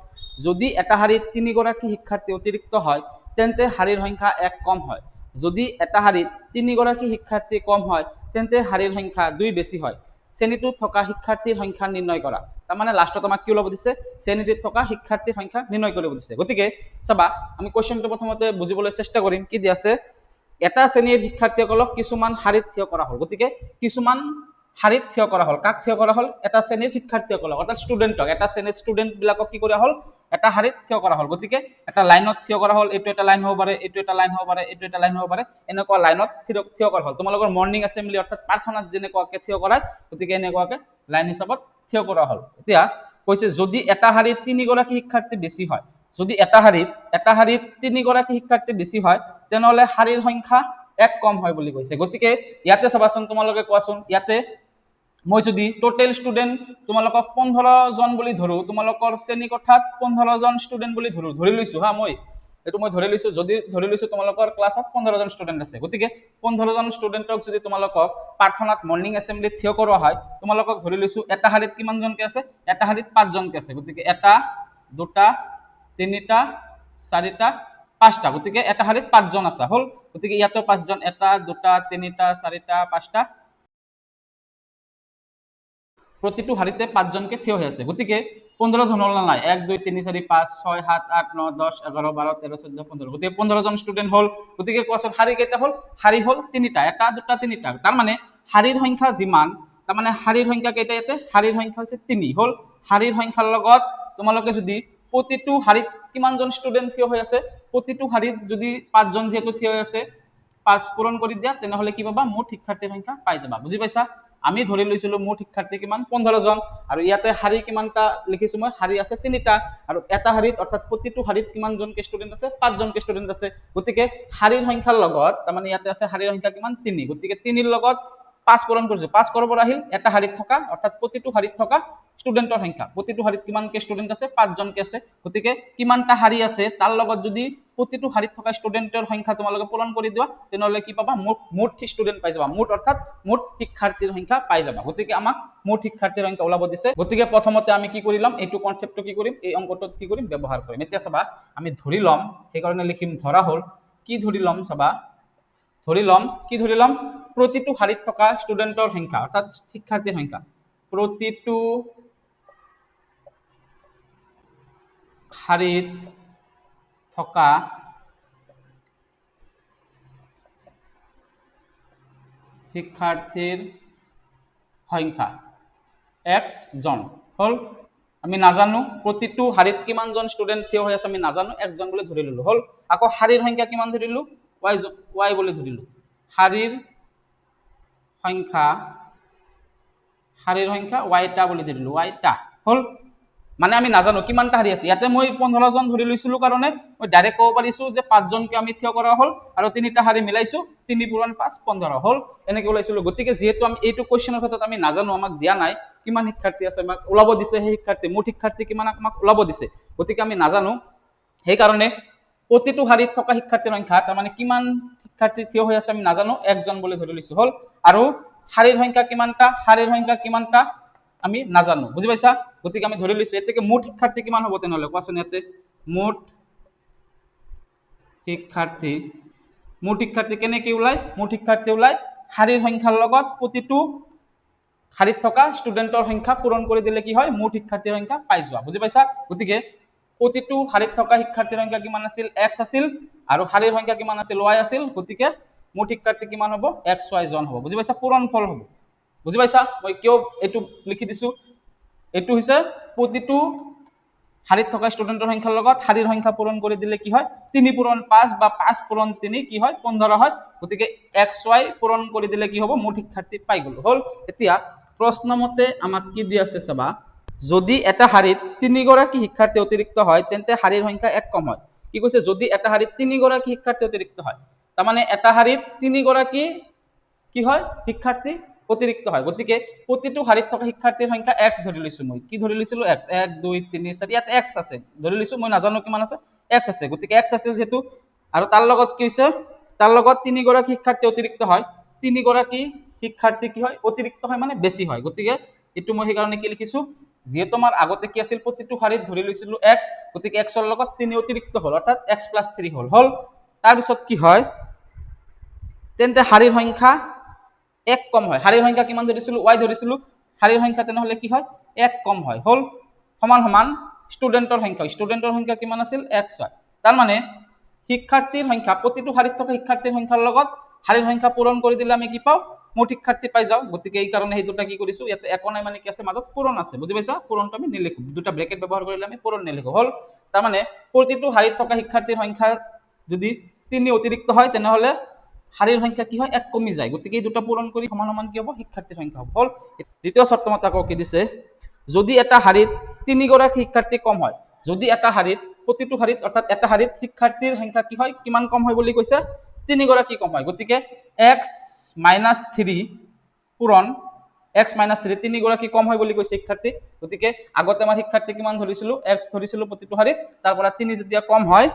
যদি এটা শাৰীত 3 গৰাকী শিক্ষাৰ্থী অতিৰিক্ত হয় তেন্তে শাৰীৰ সংখ্যা 1 কম হয়। যদি এটা শাৰীত 3 গৰাকী শিক্ষাৰ্থী কম হয় তেন্তে শাৰীৰ সংখ্যা 2 বেছি হয়। শ্ৰেণীটোত থকা শিক্ষাৰ্থীৰ সংখ্যা নিৰ্ণয় কৰা। তাৰমানে লাষ্টত আমাক কি ওলাব দিছে, শ্ৰেণীটোত থকা শিক্ষাৰ্থীৰ সংখ্যা নিৰ্ণয় কৰিব দিছে। গতিকে চাবা আমি কোৱেশ্চনটো প্ৰথমতে বুজিবলৈ চেষ্টা কৰিম। কি দি আছে, এটা শ্ৰেণীৰ শিক্ষাৰ্থীসকলক কিছুমান শাৰীত থিয় কৰা হ'ল। গতিকে কিছুমান শাৰীত থিয় কৰা হ'ল, কাক থিয় কৰা হ'ল, এটা শ্ৰেণীৰ শিক্ষাৰ্থীসকলক অৰ্থাৎ ষ্টুডেণ্টক, এটা শ্ৰেণীৰ ষ্টুডেণ্ট বিলাকক কি কৰা হ'ল এটা শাৰীত থিয় কৰা হ'ল। গতিকে এটা লাইনত থিয় কৰা হ'ল, এইটো এটা লাইন হ'ব পাৰে, এইটো এটা লাইন হ'ব পাৰে, এইটো এটা লাইন হ'ব পাৰে, এনেকুৱা লাইনত থিয় কৰা হ'ল। তোমালোকৰ মৰ্ণিং এছেম্বলি অৰ্থাৎ প্ৰাৰ্থনাত যেনেকুৱাকে থিয় কৰাই, গতিকে এনেকুৱাকে লাইন হিচাপত থিয় কৰা হ'ল। এতিয়া কৈছে যদি এটা শাৰীত 3 গৰাকী শিক্ষাৰ্থী বেছি হয়, যদি এটা শাৰীত 3 গৰাকী শিক্ষাৰ্থী বেছি হয় তেনেহলে শাৰীৰ সংখ্যা 1 কম হয় বুলি কৈছে। গতিকে ইয়াতে চাবাচোন, তোমালোকে কোৱাচোন, ইয়াতে মই যদি টোটেল ষ্টুডেণ্ট তোমালোকক 15 জন বুলি ধৰো, তোমালোকৰ শ্ৰেণী কোঠাত 15 জন ষ্টুডেণ্ট বুলি ধৰি লৈছো হা, মই ধৰি লৈছো, যদি ধৰি লৈছো তোমালোকৰ ক্লাছত 15 জন ষ্টুডেণ্ট আছে, গতিকে 15 জন ষ্টুডেণ্টক যদি তোমালোকক প্ৰাৰ্থনাত মৰ্ণিং এছেম্বলিত থিয় কৰোৱা হয়, তোমালোকক ধৰি লৈছো এটা শাৰীত কিমান জনকে আছে, এটা শাৰীত 5 জনকে আছে। গতিকে এটা, দুটা, তিনিটা, চাৰিটা, 5টা, গতিকে এটা শাৰীত 5 জন আছে হল। গতিকে ইয়াতো 5 জন, এটা, দুটা, তিনিটা, চাৰিটা, 5টা, প্ৰতিটো শাৰীতে 5 জনকে থিয় হৈ আছে। গতিকে 15 জন হল না নাই, 1 2 3 4 5 6 7 8 9 10 11 12 13 14 15, গতিকে 15 জন ষ্টুডেণ্ট হল। গতিকে কোৱাচোন শাৰী কেইটা হল, শাৰী হল 3টা, এটা, দুটা, তিনিটা, তাৰমানে শাৰীৰ সংখ্যা যিমান, তাৰমানে শাৰীৰ সংখ্যা কেইটা, ইয়াতে শাৰীৰ সংখ্যা হৈছে 3 হল। শাৰীৰ সংখ্যাৰ লগত তোমালোকে যদি প্ৰতিটো শাৰীত কিমান জন ষ্টুডেণ্ট থিয় হৈ আছে, প্ৰতিটো শাৰীত যদি 5 জন যিহেতু থিয় হৈ আছে, 5 পূৰণ কৰি দিয়া, তেনেহলে কি পাবা, মুঠ শিক্ষাৰ্থীৰ সংখ্যা পাই যাবা। বুজি পাইছা। আমি ধৰি লৈছিলো মুঠ শিক্ষাৰ্থী কিমান 15 জন, আৰু ইয়াতে শাৰী কিমানটা লিখিছো মই, শাৰী আছে 3টা, আৰু এটা শাৰীত অৰ্থাৎ প্ৰতিটো শাৰীত কিমান জনকে ষ্টুডেণ্ট আছে, 5 জনকে ষ্টুডেণ্ট আছে। গতিকে শাৰীৰ সংখ্যাৰ লগত, তাৰমানে ইয়াতে আছে শাৰীৰ সংখ্যা কিমান 3, গতিকে 3ৰ লগত 5 পূৰণ কৰিছো, 5 কৰ পৰা আহিল, এটা শাৰীত থকা অৰ্থাৎ প্ৰতিটো শাৰীত থকা ষ্টুডেণ্টৰ সংখ্যা, প্ৰতিটো শাৰীত কিমানকে ষ্টুডেণ্ট আছে, 5 জনকে আছে। গতিকে কিমানটা শাৰী আছে তাৰ লগত যদি প্ৰতিটো শাৰীত থকা ষ্টুডেণ্টৰ সংখ্যা তোমালোকে পূৰণ কৰি দিবা, তেনেহলে কি পাবা, মুঠ ষ্টুডেণ্ট পাই যাবা, মুঠ অৰ্থাৎ মুঠ শিক্ষাৰ্থীৰ সংখ্যা পাই যাবা। গতিকে আমাক মুঠ শিক্ষাৰ্থীৰ সংখ্যা ওলাব দিছে। গতিকে প্ৰথমতে আমি কি কৰি ল'ম, এইটো কনচেপ্টটো কি কৰিম, এই অংকটোত কি কৰিম, ব্যৱহাৰ কৰিম। এতিয়া চাবা আমি ধৰি ল'ম, সেইকাৰণে লিখিম ধৰা হ'ল, কি ধৰি ল'ম, চাবা ধৰি ল'ম, কি ধৰি ল'ম, প্ৰতিটো শাৰীত থকা ষ্টুডেণ্টৰ সংখ্যা অৰ্থাৎ শিক্ষাৰ্থীৰ সংখ্যা, প্ৰতিটো শাৰীত থকা শিক্ষাৰ্থীৰ সংখ্যা x জন হল। আমি নাজানো প্ৰতিটো শাৰীত কিমান জন ষ্টুডেণ্ট থিয় হৈ আছে, আমি নাজানো, 1 জন বুলি ধৰি ললো হল। আকৌ শাৰীৰ সংখ্যা কিমান ধৰিলো, y বুলি ধৰিলো, শাৰীৰ সংখ্যা yটা বুলি ধৰিলো, yটা হল। মানে আমি নাজানো কিমানটা শাৰী আছে, ইয়াতে মই 15 জন ধৰি লৈছিলো কাৰণে মই ডাইৰেক্ট ক'ব পাৰিছো যে 5 জনকে আমি থিয় কৰা হ'ল, আৰু 3টা শাৰী মিলাইছো, 3 পূৰণ 5 15 হল, এনেকে ওলাইছিলো। গতিকে যিহেতু আমি এইটো কুৱেশ্যনৰ ক্ষেত্ৰত আমি নাজানো, আমাক দিয়া নাই কিমান শিক্ষাৰ্থী আছে, আমাক ওলাব দিছে সেই শিক্ষাৰ্থী, মুঠ শিক্ষাৰ্থী কিমান আমাক ওলাব দিছে, গতিকে আমি নাজানো, সেইকাৰণে প্ৰতিটো শাৰীত থকা শিক্ষাৰ্থীৰ সংখ্যা, তাৰমানে কিমান শিক্ষাৰ্থী থিয় হৈ আছে আমি নাজানো, 1 জন বুলি ধৰি লৈছো হল। আৰু শাৰীৰ সংখ্যা কিমানটা আমি নাজানো, বুজি পাইছা। গতিকে আমি ধৰি লৈছো, এতেকে মুঠ শিক্ষাৰ্থী কিমান হ'ব, তেনেহলে কোৱাচোন, ইয়াতে মুঠ শিক্ষাৰ্থী কেনেকে ওলাই, মুঠ শিক্ষাৰ্থী ওলাই শাৰীৰ সংখ্যাৰ লগত প্ৰতিটো শাৰীত থকা ষ্টুডেণ্টৰ সংখ্যা পূৰণ কৰি দিলে কি হয়, মুঠ শিক্ষাৰ্থীৰ সংখ্যা পাই যোৱা, বুজি পাইছা। গতিকে প্ৰতিটো শাৰীত থকা শিক্ষাৰ্থীৰ সংখ্যা কিমান আছিল, x আছিল, আৰু শাৰীৰ সংখ্যা কিমান আছিল, y আছিল। গতিকে মুঠ শিক্ষাৰ্থী কিমান হ'ব, xy জন হ'ব, বুজি পাইছা, পূৰণ ফল হ'ব, বুজি পাইছা। মই কিয় এইটো লিখি দিছো, এইটো হৈছে প্ৰতিটো শাৰীত থকা ষ্টুডেণ্টৰ সংখ্যাৰ লগত শাৰীৰ সংখ্যা পূৰণ কৰি দিলে কি হয় 3 পূৰণ 5 বা 5 পূৰণ 3 কি হয় 15 হয় গতিকে xy পূৰণ কৰি দিলে কি হ'ব মুঠ শিক্ষাৰ্থী পাই গ'লো হল এতিয়া প্ৰশ্ন মতে আমাক কি দি আছে চাবা যদি এটা শাৰীত 3 গৰাকী শিক্ষাৰ্থী অতিৰিক্ত হয় তেন্তে শাৰীৰ সংখ্যা 1 কম হয় কি কৈছে যদি এটা শাৰীত 3 গৰাকী শিক্ষাৰ্থী অতিৰিক্ত হয় তাৰ মানে এটা শাৰীত 3 গৰাকী কি হয় শিক্ষাৰ্থী অতিৰিক্ত হয় গতিকে প্ৰতিটো শাৰীত থকা শিক্ষাৰ্থীৰ সংখ্যা x ধৰি লৈছো মই কি ধৰি লৈছিলো x 1 2 3 4 ইয়াত x আছে ধৰি লৈছো মই নাজানো কিমান আছে x আছে গতিকে x আছিল যেটো আৰু তাৰ লগত কি হৈছে তাৰ লগত 3 গৰাকী শিক্ষাৰ্থী অতিৰিক্ত হয় 3 গৰাকী শিক্ষাৰ্থী কি হয় অতিৰিক্ত হয় মানে বেছি হয় গতিকে এটো মই সেই কাৰণে কি লিখিছো যেহেতু আমাৰ আগতে কি আছিল প্ৰতিটো শাৰীত ধৰি লৈছিলো x গতিকে x ৰ লগত 3 অতিৰিক্ত হল অৰ্থাৎ x + 3 হল তাৰ পিছত কি হয় তেন্তে শাৰীৰ সংখ্যা 1 কম হয় শাৰীৰ সংখ্যা কিমান ধৰিছিলো y ধৰিছিলো শাৰীৰ সংখ্যা তেনেহলে কি হয় 1 কম হয় হল সমান সমান ষ্টুডেন্টৰ সংখ্যা কিমান আছিল xy তাৰ মানে শিক্ষাৰ্থীৰ সংখ্যা প্ৰতিটো শাৰীত থকা শিক্ষাৰ্থীৰ সংখ্যাৰ লগত শাৰীৰ সংখ্যা পূৰণ কৰি দিলে আমি কি পাও মুঠ শিক্ষাৰ্থী পাই যাও গতিকে এই কাৰণে এই দুটা কি কৰিছো ইয়াতে একো নাই মানে কি আছে মাজত পূৰণ আছে বুজি পাইছা পূৰণটো আমি নিলিখো দুটা ব্ৰেকেট ব্যৱহাৰ কৰিলে আমি পূৰণ নিলিখো হল তাৰ মানে প্ৰতিটো শাৰীত থকা শিক্ষাৰ্থীৰ সংখ্যা যদি 3 অতিৰিক্ত হয় তেনেহলে শাৰীৰ সংখ্যা কি হয় 1 কমি যায় গতিকে এই দুটা পূৰণ কৰি সমান সমান কি হ'ব শিক্ষাৰ্থীৰ সংখ্যা হ'ব হল দ্বিতীয় শৰ্ত মতে আকৌ কি দিছে যদি এটা শাৰীত 3 গৰাকী শিক্ষাৰ্থী কম হয় যদি এটা শাৰীত প্ৰতিটো শাৰীত অৰ্থাৎ এটা শাৰীত শিক্ষাৰ্থীৰ সংখ্যা কি হয় কিমান কম হয় বুলি কৈছে 3 গৰাকী কম হয় গতিকে x - 3 পূৰণ x - 3 3 গৰাকী কম হয় বুলি কৈছে শিক্ষাৰ্থী গতিকে আগতে আমাৰ শিক্ষাৰ্থী কিমান ধৰিছিলো x ধৰিছিলো প্ৰতিটো শাৰীত তাৰ পৰা 3 যেতিয়া কম হয়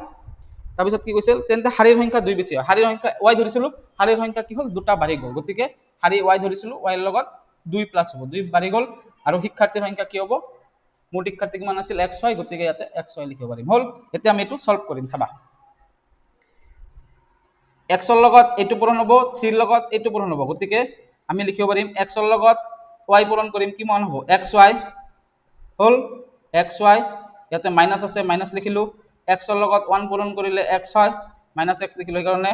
তাৰপিছত কি কৈছিল তেন্তে শাৰীৰ সংখ্যা 2 বেছি হয় শাৰীৰ সংখ্যা y ধৰিছিলো শাৰীৰ সংখ্যা কি হল দুটা বাঢ়ি গ'ল গতিকে শাৰী y ধৰিছিলো y ৰ লগত 2 প্লাস হ'ব 2 বাঢ়ি গ'ল আৰু শিক্ষাৰ্থীৰ সংখ্যা কি হ'ব মুঠ শিক্ষাৰ্থী কিমান আছিল xy গতিকে ইয়াতে xy লিখিব পাৰিম হল এতিয়া আমি এটো সলভ কৰিম চাবা x ৰ লগত এটো পূৰণ হ'ব 3 ৰ লগত এটো পূৰণ হ'ব গতিকে আমি লিখিব পাৰিম x ৰ লগত y পূৰণ কৰিম কিমান হ'ব xy হল xy ইয়াতে মাইনাস আছে মাইনাস লিখিলো x ৰ লগত 1 পূৰণ কৰিলে x হয় মাইনাস x লিখিলো এই কাৰণে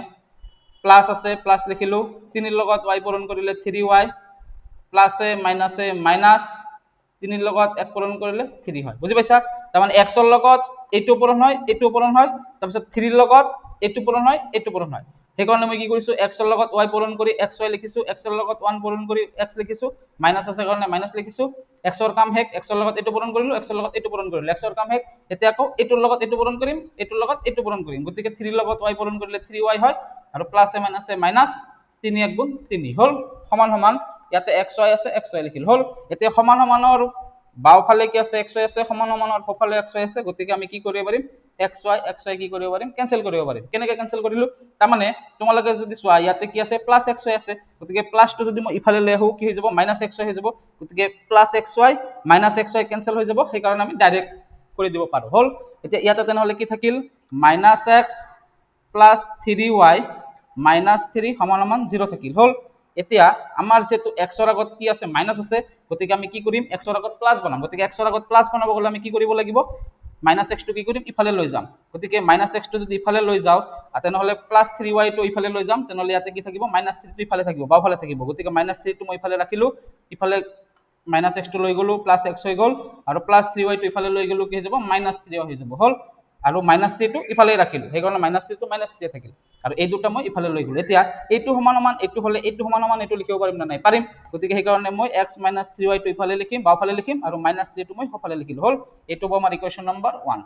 প্লাস আছে প্লাস লিখিলো 3 ৰ লগত y পূৰণ কৰিলে 3y প্লাস এ মাইনাস 3 ৰ লগত 1 পূৰণ কৰিলে 3 হয় বুজি পাইছা তাৰ মানে x ৰ লগত এটো পূৰণ হয় তাৰ পিছত 3 ৰ লগত এটো পূৰণ হয় সেই কাৰণে মই কি কৰিছো x ৰ লগত y পূৰণ কৰি xy লিখিছো x ৰ লগত 1 পূৰণ কৰি x লিখিছো মাইনাস আছে কাৰণে মাইনাস লিখিছো x ৰ কাম হেক x ৰ লগত এটো পূৰণ কৰিলো x ৰ লগত এটো পূৰণ কৰিলো x ৰ কাম হেক এতিয়া আকৌ এটোৰ লগত এটো পূৰণ কৰিম এটোৰ লগত এটো পূৰণ কৰিম গতিকে 3 ৰ লগত y পূৰণ কৰিলে 3y হয় আৰু প্লাস এ মাইনাস 3 1 গুণ 3 হল সমান সমান ইয়াতে xy আছে xy লিখিল হল এতিয়া সমান সমানৰ বাওফালে কি আছে xy আছে সমান সমানৰ সোঁফালে xy আছে গতিকে আমি কি কৰিব পাৰিম xy কি কৰিব পাৰিম কেনসেল কৰিব পাৰিম কেনেকৈ কেনসেল কৰিলো তাৰ মানে তোমালোকে যদি চোৱা ইয়াতে কি আছে প্লাস xy আছে গতিকে প্লাসটো যদি মই ইফালে লৈ আহো কি হৈ যাব মাইনাস xy হৈ যাব গতিকে plus xy minus xy cancel হৈ যাব সেই কাৰণে আমি ডাইৰেক্ট কৰি দিব পাৰো হল এতিয়া ইয়াতে তেনেহলে কি থাকিল -x প্লাস 3y মাইনাস 3 সমান সমান 0 থাকিল হল এতিয়া আমাৰ যেটো x ৰ আগত কি আছে মাইনাস আছে গতিকে আমি কি কৰিম x ৰ আগত প্লাস বনাম গতিকে x ৰ আগত প্লাস বনাব গলে আমি কি কৰিব লাগিব -x টো কি কৰিম ইফালে লৈ যাম গতিকে -x টো যদি ইফালে লৈ যাও তেনেহলে +3y টো ইফালে লৈ যাম তেনেহলে ইয়াতে কি থাকিব -3 টো ইফালে থাকিব বাওফালে থাকিব গতিকে -3 টো মই ইফালে ৰাখিলো ইফালে -x টো লৈ গলো +x হৈ গল আৰু +3y টো ইফালে লৈ গলো কি হৈ যাব -3y হৈ যাব হল আৰু -3 টো ইফালে ৰাখিলো সেই কাৰণে -3 টো -3 থাকিল আৰু এই দুটা মই ইফালে লৈ গলো এতিয়া এইটো সমান সমান এইটো হলে এইটো সমান সমান এইটো লিখিব পাৰিম না নাই পাৰিম গতিকে সেই কাৰণে মই x - 3y টো ইফালে লিখিম বাওফালে লিখিম আৰু -3 টো মই সোঁফালে লিখিলো হল এইটো হ'ব আমাৰ ইকুৱেশ্যন নম্বৰ 1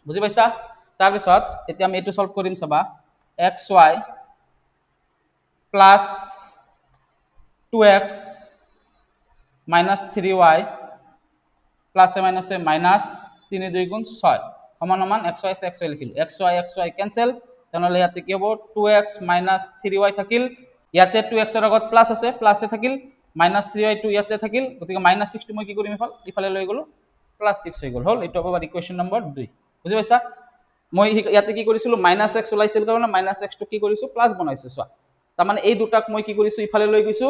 বুজি পাইছা তাৰ পিছত এতিয়া আমি এইটো সলভ কৰিম চাবা xy plus 2x minus 3y plus a minus a minus 3 2 গুণ 6 সমান সমান xy xy লিখিলো xy কেনসেল তেনেহলে ইয়াতে কি হ'ব 2x minus 3y থাকিল ইয়াতে 2x ৰ আগত প্লাস আছে প্লাস এ থাকিল -3y টো ইয়াতে থাকিল গতিকে -6 টো মই কি কৰিম ইফালে লৈ গলো +6 হৈ গল হল এইটো হ'ব ইকুৱেশ্যন নম্বৰ 2 বুজি পাইছা মই ইয়াতে কি কৰিছিলো -x ওলাইছিল কাৰণে -x টো কি কৰিছো প্লাস বনাইছো চোৱা তাৰ মানে এই দুটাক মই কি কৰিছো ইফালে লৈ গৈছো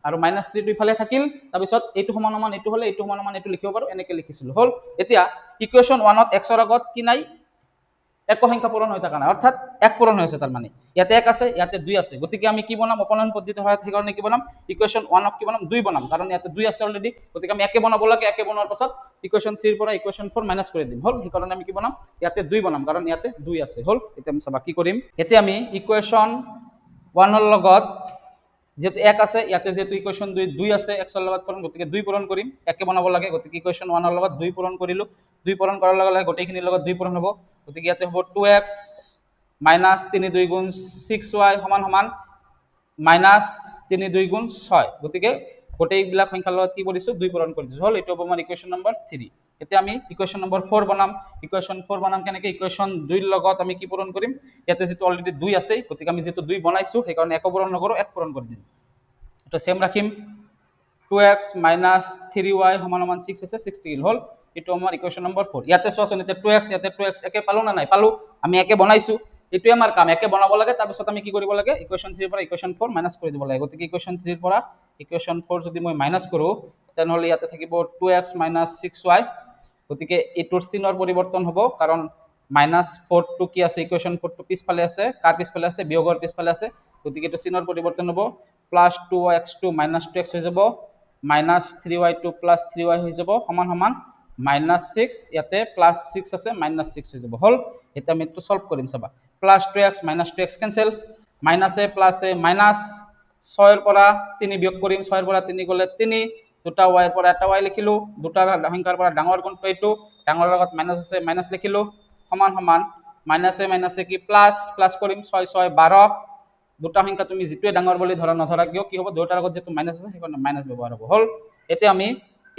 আৰু -3 টো ইফালে থাকিল তাৰ পিছত এইটো সমান সমান এইটো হলে এইটো সমান সমান এইটো লিখিব পাৰো এনেকৈ লিখিছিলো হল এতিয়া ইকুৱেশ্যন 1 ত x ৰ আগত কি নাই এক সংখ্যা পূরণ হয়ে থাকা নাই, অর্থাৎ এক পূরণ হয়েছে তার মানে ইয়াতে এক আছে ইয়াতে 2 আছে, গতিকে আমি কি বনাম অপনয়ন পদ্ধতি হয় সেই কারণে কি বনাম ইকুয়েশন 1 কি বনাম 2 বনাম, কারণ ইয়াতে 2 আছে অলরেডি, গতিকে আমি একে বনাব লাগে, একে বনোৱাৰ পাছত ইকুয়েশন 3 ৰ পৰা ইকুয়েশন 4 মাইনাস কৰি দিম, হল সেই কাৰণে আমি কি বনাম ইয়াতে 2 বনাম, কাৰণ ইয়াতে 2 আছে, হল। এতিয়া আমি চাবা কি কৰিম, এতিয়া আমি ইকুয়েশন 1 ৰ লগত যেহেতু এক আছে ইয়াতে যেহেতু ইকুয়েশন 2 আছে x ৰ লগত পূৰণ, গতিকে 2 পূৰণ কৰিম, একে বনাব লাগে, গতিকে ইকুয়েশন 1 ৰ লগত 2 পূৰণ কৰিলো, 2 পূৰণ কৰাৰ লগে লগে গোটেইখিনিৰ লগত 2 পূৰণ হ'ব, গতিকে ইয়াতে হ'ব 2x মাইনাস 3 2 গুণ 6y সমান সমান মাইনাস 3 2 গুণ 6, গতিকে গোটেইবিলাক সংখ্যাৰ লগত কি কৰিছো 2 পূৰণ কৰি দিছো, হল। এইটো হ'ব আমাৰ ইকুয়েশন নম্বৰ 3। এতিয়া আমি ইকুয়েশন নম্বৰ 4 বনাম, ইকুয়েশন 4 বনাম কেনেকে, ইকুয়েশন 2 ৰ লগত আমি কি পূৰণ কৰিম, ইয়াতে যেটো অলৰেডি 2 আছে, গতিকে আমি যেটো 2 বনাইছো সেই কাৰণে এক পূৰণ নকৰো, এক পূৰণ কৰি দিম, এটা সেম ৰাখিম, 2x মাইনাস 3y সমান সমান 6 আছে 16, হল। এইটো আমাৰ ইকুয়েশন নম্বৰ 4। ইয়াতে চোৱাচোন ইয়াতে 2x ইয়াতে 2x একে পালো না নাই, পালো, আমি একে বনাইছো, এইটোৱে আমাৰ কাম, একে বনাব লাগে, তাৰ পিছত আমি কি কৰিব লাগে ইকুয়েশন 3 ৰ পৰা ইকুয়েশন 4 মাইনাস কৰি দিব লাগে, গতিকে ইকুয়েশন 3 ৰ পৰা ইকুয়েশন 4 যদি মই মাইনাস কৰো তেনেহলে ইয়াতে থাকিব 2x মাইনাস 6y, গতিকে এইটোৰ চিনৰ পৰিৱৰ্তন হ'ব, কাৰণ মাইনাস 4 টো কি আছে ইকুয়েশন 4 টো পিছফালে আছে, কাৰ পিছফালে আছে বিয়োগৰ পিছফালে আছে, গতিকে এইটো চিনৰ পৰিৱৰ্তন হ'ব, প্লাস 2x2 মাইনাস 2x হৈ যাব, মাইনাস 3y2 প্লাস 3y হৈ যাব সমান সমান মাইনাস 6, ইয়াতে প্লাস 6 আছে মাইনাস 6 হৈ যাব, হল। এটা আমি তো সলভ কৰিম, চাবা plus 2x minus 2x cancel, মাইনাসে প্লাসে মাইনাস, 6 ৰ পৰা 3 বিয়োগ কৰিম, 6 ৰ পৰা 3 গলে 3, দুটা y ৰ পৰা এটা y লিখিলো, দুটা সংখ্যাৰ পৰা ডাঙৰ কোনটো এইটো, ডাঙৰৰ লগত মাইনাস আছে মাইনাস লিখিলো, সমান সমান মাইনাসে মাইনাসে কি প্লাস, প্লাস কৰিম 6 6 12, দুটা সংখ্যা তুমি যেটোৱে ডাঙৰ বুলি ধৰা নধৰা কিয় কি হ'ব, দুটাৰ আগত যেটো মাইনাস আছে সেইকাৰণে মাইনাস ব্যৱহাৰ হ'ব, হল। এতিয়া আমি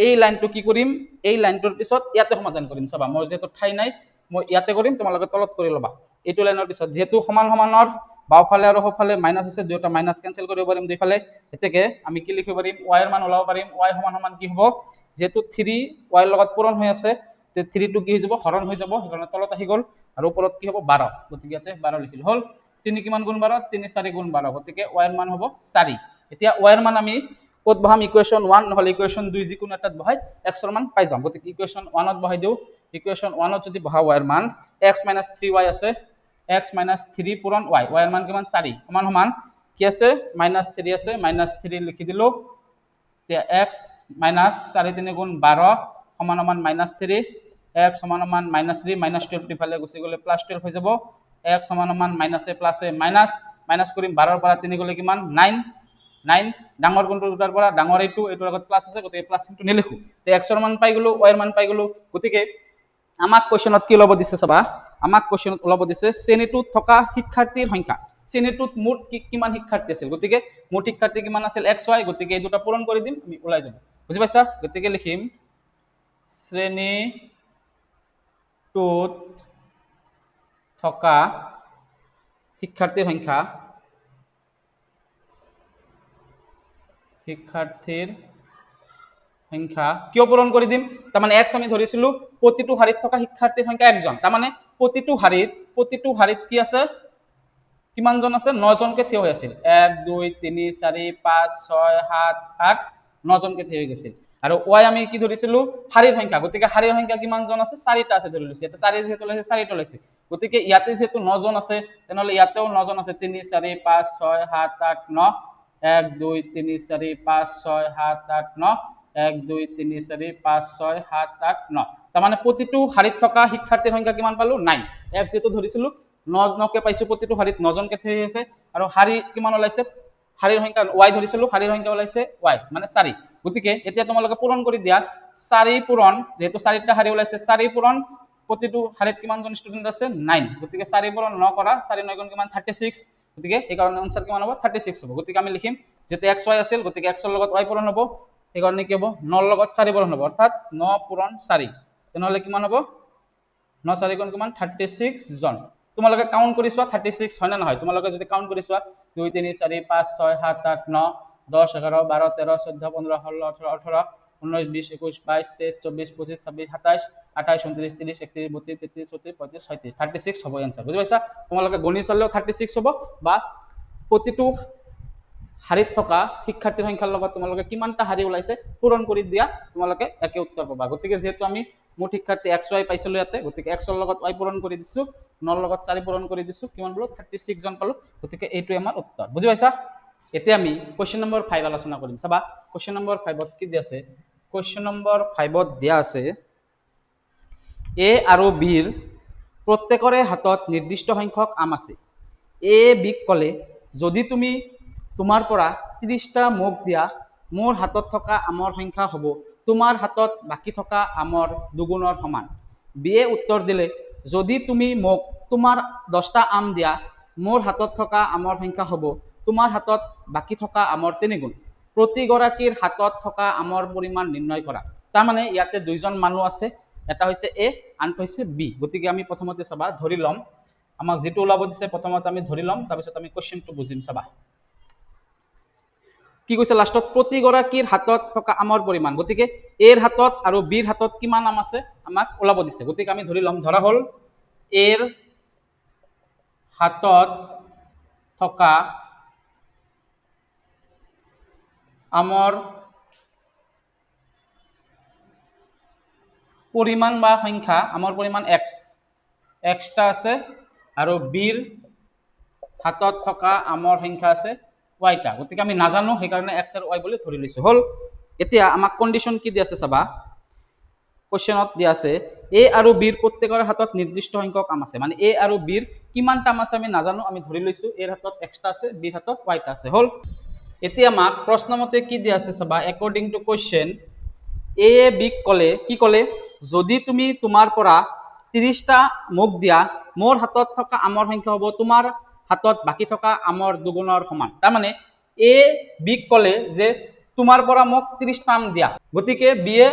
এই লাইনটো কি কৰিম, এই লাইনটোৰ পিছত ইয়াতে সমাধান কৰিম, চাবা মোৰ যেটো ঠাই নাই মই ইয়াতে কৰিম, তোমালোকে তলত কৰি লবা, এইটো লাইনৰ পিছত যেহেতু সমান সমানৰ বাওফালে আৰু সোঁফালে মাইনাস আছে, দুটা মাইনাস কেনসেল কৰিব পাৰিম দুইফালে, এতেকে আমি কি লিখিব পাৰিম y ৰ মান ওলাব পাৰিম, y সমান সমান কি হ'ব, যেহেতু 3 y ৰ লগত পূৰণ হৈ আছে তে 3 টো কি হৈ যাব হৰণ হৈ যাব, সেইকাৰণে তলত আহি গ'ল, আৰু ওপৰত কি হ'ব 12, গতিকে ইয়াতে 12 লিখিলো, হল। 3 কিমান গুণ 12, 3 4 গুণ 12, গতিকে y ৰ মান হ'ব 4। এতিয়া y ৰ মান আমি ক'ত বহাম, ইকুয়েশন 1 নহলে ইকুয়েশন 2 যিকোনো এটাত বহাই x ৰ মান পাই যাম, গতিকে ইকুয়েশন 1 ত বহাই দিও, ইকুয়েশন 1 ত যদি বহাও y ৰ মান x 3y আছে, x 3 পূৰণ y, y ৰ মান কিমান 4 সমান সমান কি আছে -3 আছে, -3 লিখি দিলো, এতিয়া x 4 3 গুণ 12 সমান সমান -3, x সমান সমান -3 -12 ইফালে গুচি গলে +12 হৈ যাব, x সমান সমান মাইনাসে প্লাসে মাইনাস, মাইনাস কৰিম 12 ৰ পৰা 3 গলে কিমান 9, 9 ডাঙৰ কোনটো দুটাৰ পৰা ডাঙৰ এইটোৰ আগত প্লাস আছে, গতিকে প্লাস চিনটো নিলিখো, তে x ৰ মান পাই গলো, y ৰ মান পাই গলো, গতিকে আমাক কোৱেশ্চনত কি ল'ব দিছে চাবা, আমাক কোৱেশ্চনত ওলাব দিছে শ্ৰেণীটোত থকা শিক্ষাৰ্থীৰ সংখ্যা, শ্ৰেণীটোত মুঠ কিমান শিক্ষাৰ্থী আছিল, গতিকে মুঠ শিক্ষাৰ্থী কিমান আছিল xy, গতিকে এই দুটা পূৰণ কৰি দিম, আমি ওলাই যাব, বুজি পাইছা, গতিকে লিখিম শ্ৰেণীটোত থকা শিক্ষাৰ্থীৰ সংখ্যা, কিয় পূৰণ কৰি দিম, তাৰমানে x আমি ধৰিছিলো প্ৰতিটো শাৰীত থকা শিক্ষাৰ্থীৰ সংখ্যা একজন, তাৰমানে প্ৰতিটো শাৰীত কি আছে কিমানজন আছে 9 জনকে থিয় হৈ আছিল, 1 2 3 4 5 6 7 8 9 জনকে থিয় হৈ গৈছিল, আৰু y আমি কি ধৰিছিলো শাৰীৰ সংখ্যা, গতিকে শাৰীৰ সংখ্যা কিমানজন আছে 4টা আছে ধৰি লৈছে, ইয়াতে 4 যেহেতু লৈছে 4টা লৈছে, গতিকে ইয়াতে যেহেতু 9 জন আছে তেনেহলে ইয়াতেও 9 জন আছে, 3 4 5 6 7 8 9, 1 2 3 4 5 6 7 8 9, 1 2 3 4 5 6 7 8 9, তাৰমানে প্ৰতিটো শাৰীত থকা শিক্ষাৰ্থীৰ সংখ্যা কিমান পালো 9, x যেটো ধৰিছিলো 9 কে পাইছো, প্ৰতিটো শাৰীত 9 জনকে থিয় হৈ আছে, আৰু শাৰী কিমান ওলাইছে শাৰীৰ সংখ্যা y ধৰিছিলো, শাৰীৰ সংখ্যা ওলাইছে y মানে 4, গতিকে এতিয়া তোমালোকে পূৰণ কৰি দিয়া, 4 পূৰণ যেহেতু 4টা শাৰী ওলাইছে, 4 পূৰণ প্ৰতিটো শাৰীত কিমানজন ষ্টুডেন্ট আছে 9, গতিকে 4 পূৰণ 9 কৰা, 4 9 গুণ কিমান 36, গতিকে এই কাৰণে আনসার কিমান হ'ব 36 হ'ব, গতিকে আমি লিখিম যেতে xy আছিল, গতিকে x ৰ লগত y পূৰণ হ'ব, এই কাৰণে কি হ'ব 9 ৰ লগত 4 পূৰণ হ'ব, অৰ্থাৎ 9 পূৰণ 4, তেনেহলে কিমান হ'ব 9 4 গুণ কিমান 36 জন, তোমালোকে কাউন্ট কৰি চোৱা 36 হয় না নহয়, তোমালোকে যদি কাউন্ট কৰি চোৱা 2 3 4 5 6 7 8 9 10 11 12 13 14 15 16 17 18 19 20 21 22 23 24 25 26 27 28 29 30 31 32 33 34 35 36, 36 হ'ব এনসার, বুজি পাইছা, তোমালোকে গণি চালেও 36 হ'ব, বা প্ৰতিটো শাৰীত থকা শিক্ষাৰ্থীৰ সংখ্যাৰ লগত তোমালোকে কিমানটা শাৰী ওলাইছে পূৰণ কৰি দিয়া, তোমালোকে একে উত্তৰ পাবা, গতিকে যেহেতু আমি মুঠ শিক্ষাৰ্থী এক্স ৱাই পাইছিলোঁ ইয়াতে, গতিকে এক্সৰ লগত ৱাই পূৰণ কৰি দিছোঁ, 9ৰ লগত 4 পূৰণ কৰি দিছোঁ, কিমান পালোঁ 36 জন পালোঁ। গতিকে এইটোৱে আমাৰ উত্তৰ। বুজি পাইছা? এতিয়া আমি কুৱেশ্যন নম্বৰ 5 আলোচনা কৰিম। চাবা কুৱেশ্যন নম্বৰ 5ত কি দিয়া আছে? কুৱেশ্যন নম্বৰ 5ত দিয়া আছে এ আৰু বিৰ প্ৰত্যেকৰে হাতত নিৰ্দিষ্ট সংখ্যক আম আছে। এ বিক ক'লে যদি তুমি তোমাৰ পৰা 30টা মোক দিয়া, মোৰ হাতত থকা আমৰ সংখ্যা হ'ব তোমাৰ হাতত বাকী থকা আমৰ দুগুণৰ সমান। বিয়ে উত্তৰ দিলে যদি তুমি মোক তোমাৰ 10টা আম দিয়া, মোৰ হাতত থকা আমৰ সংখ্যা হ'ব তোমাৰ হাতত বাকী থকা আমৰ 3 গুণ। প্ৰতিগৰাকীৰ হাতত থকা আমৰ পৰিমাণ নিৰ্ণয় কৰা। তাৰমানে ইয়াতে দুইজন মানুহ আছে, এটা হৈছে এ, আনটো হৈছে বি। গতিকে আমি প্ৰথমতে চাবা ধৰি ল'ম, আমাক যেটো ওলাব দিছে প্ৰথমতে আমি ধৰি ল'ম, তাৰপিছত আমি কোৱেশ্চনটো বুজিম। চাবা কি কৈছে লাষ্টত, প্ৰতিগৰাকীৰ হাতত থকা আমৰ পৰিমাণ। গতিকে এৰ হাতত আৰু বিৰ হাতত কিমান আম আছে আমাক ওলাব দিছে। গতিকে আমি ধৰি ল'ম, ধৰা হ'ল এৰ হাতত থকা আমৰ পৰিমাণ বা সংখ্যা, আমৰ পৰিমাণ এক্সটা আছে আৰু বিৰ হাতত থকা আমৰ সংখ্যা আছে ৱাইটা। গতিকে আমি নাজানো, সেইকাৰণে এক্স আৰু ৱাই বুলি ধৰি লৈছো। হ'ল এতিয়া আমাক কণ্ডিশ্যন কি দি আছে চাবা, কোৱেশ্যনত দিয়া আছে এ আৰু বিৰ প্ৰত্যেকৰে হাতত নিৰ্দিষ্ট সংখ্যক আম আছে। মানে এ আৰু বিৰ কিমানটা আম আছে আমি নাজানো, আমি ধৰি লৈছো এৰ হাতত এক্সটা আছে, বিৰ হাতত ৱাইটা আছে। হ'ল এতিয়া আমাক প্ৰশ্নমতে কি দিয়া আছে চাবা, একৰ্ডিং টু কুৱেশ্যন এ বিক ক'লে কি ক'লে, যদি তুমি তোমাৰ পৰা 30টা মোক দিয়া, মোৰ হাতত থকা আমৰ সংখ্যা হ'ব তোমাৰ হাতত বাকী থকা আমৰ দুগুণৰ সমান। তাৰমানে এ বিক ক'লে যে তোমাৰ পৰা মোক 30টা আম দিয়া, গতিকে বিয়ে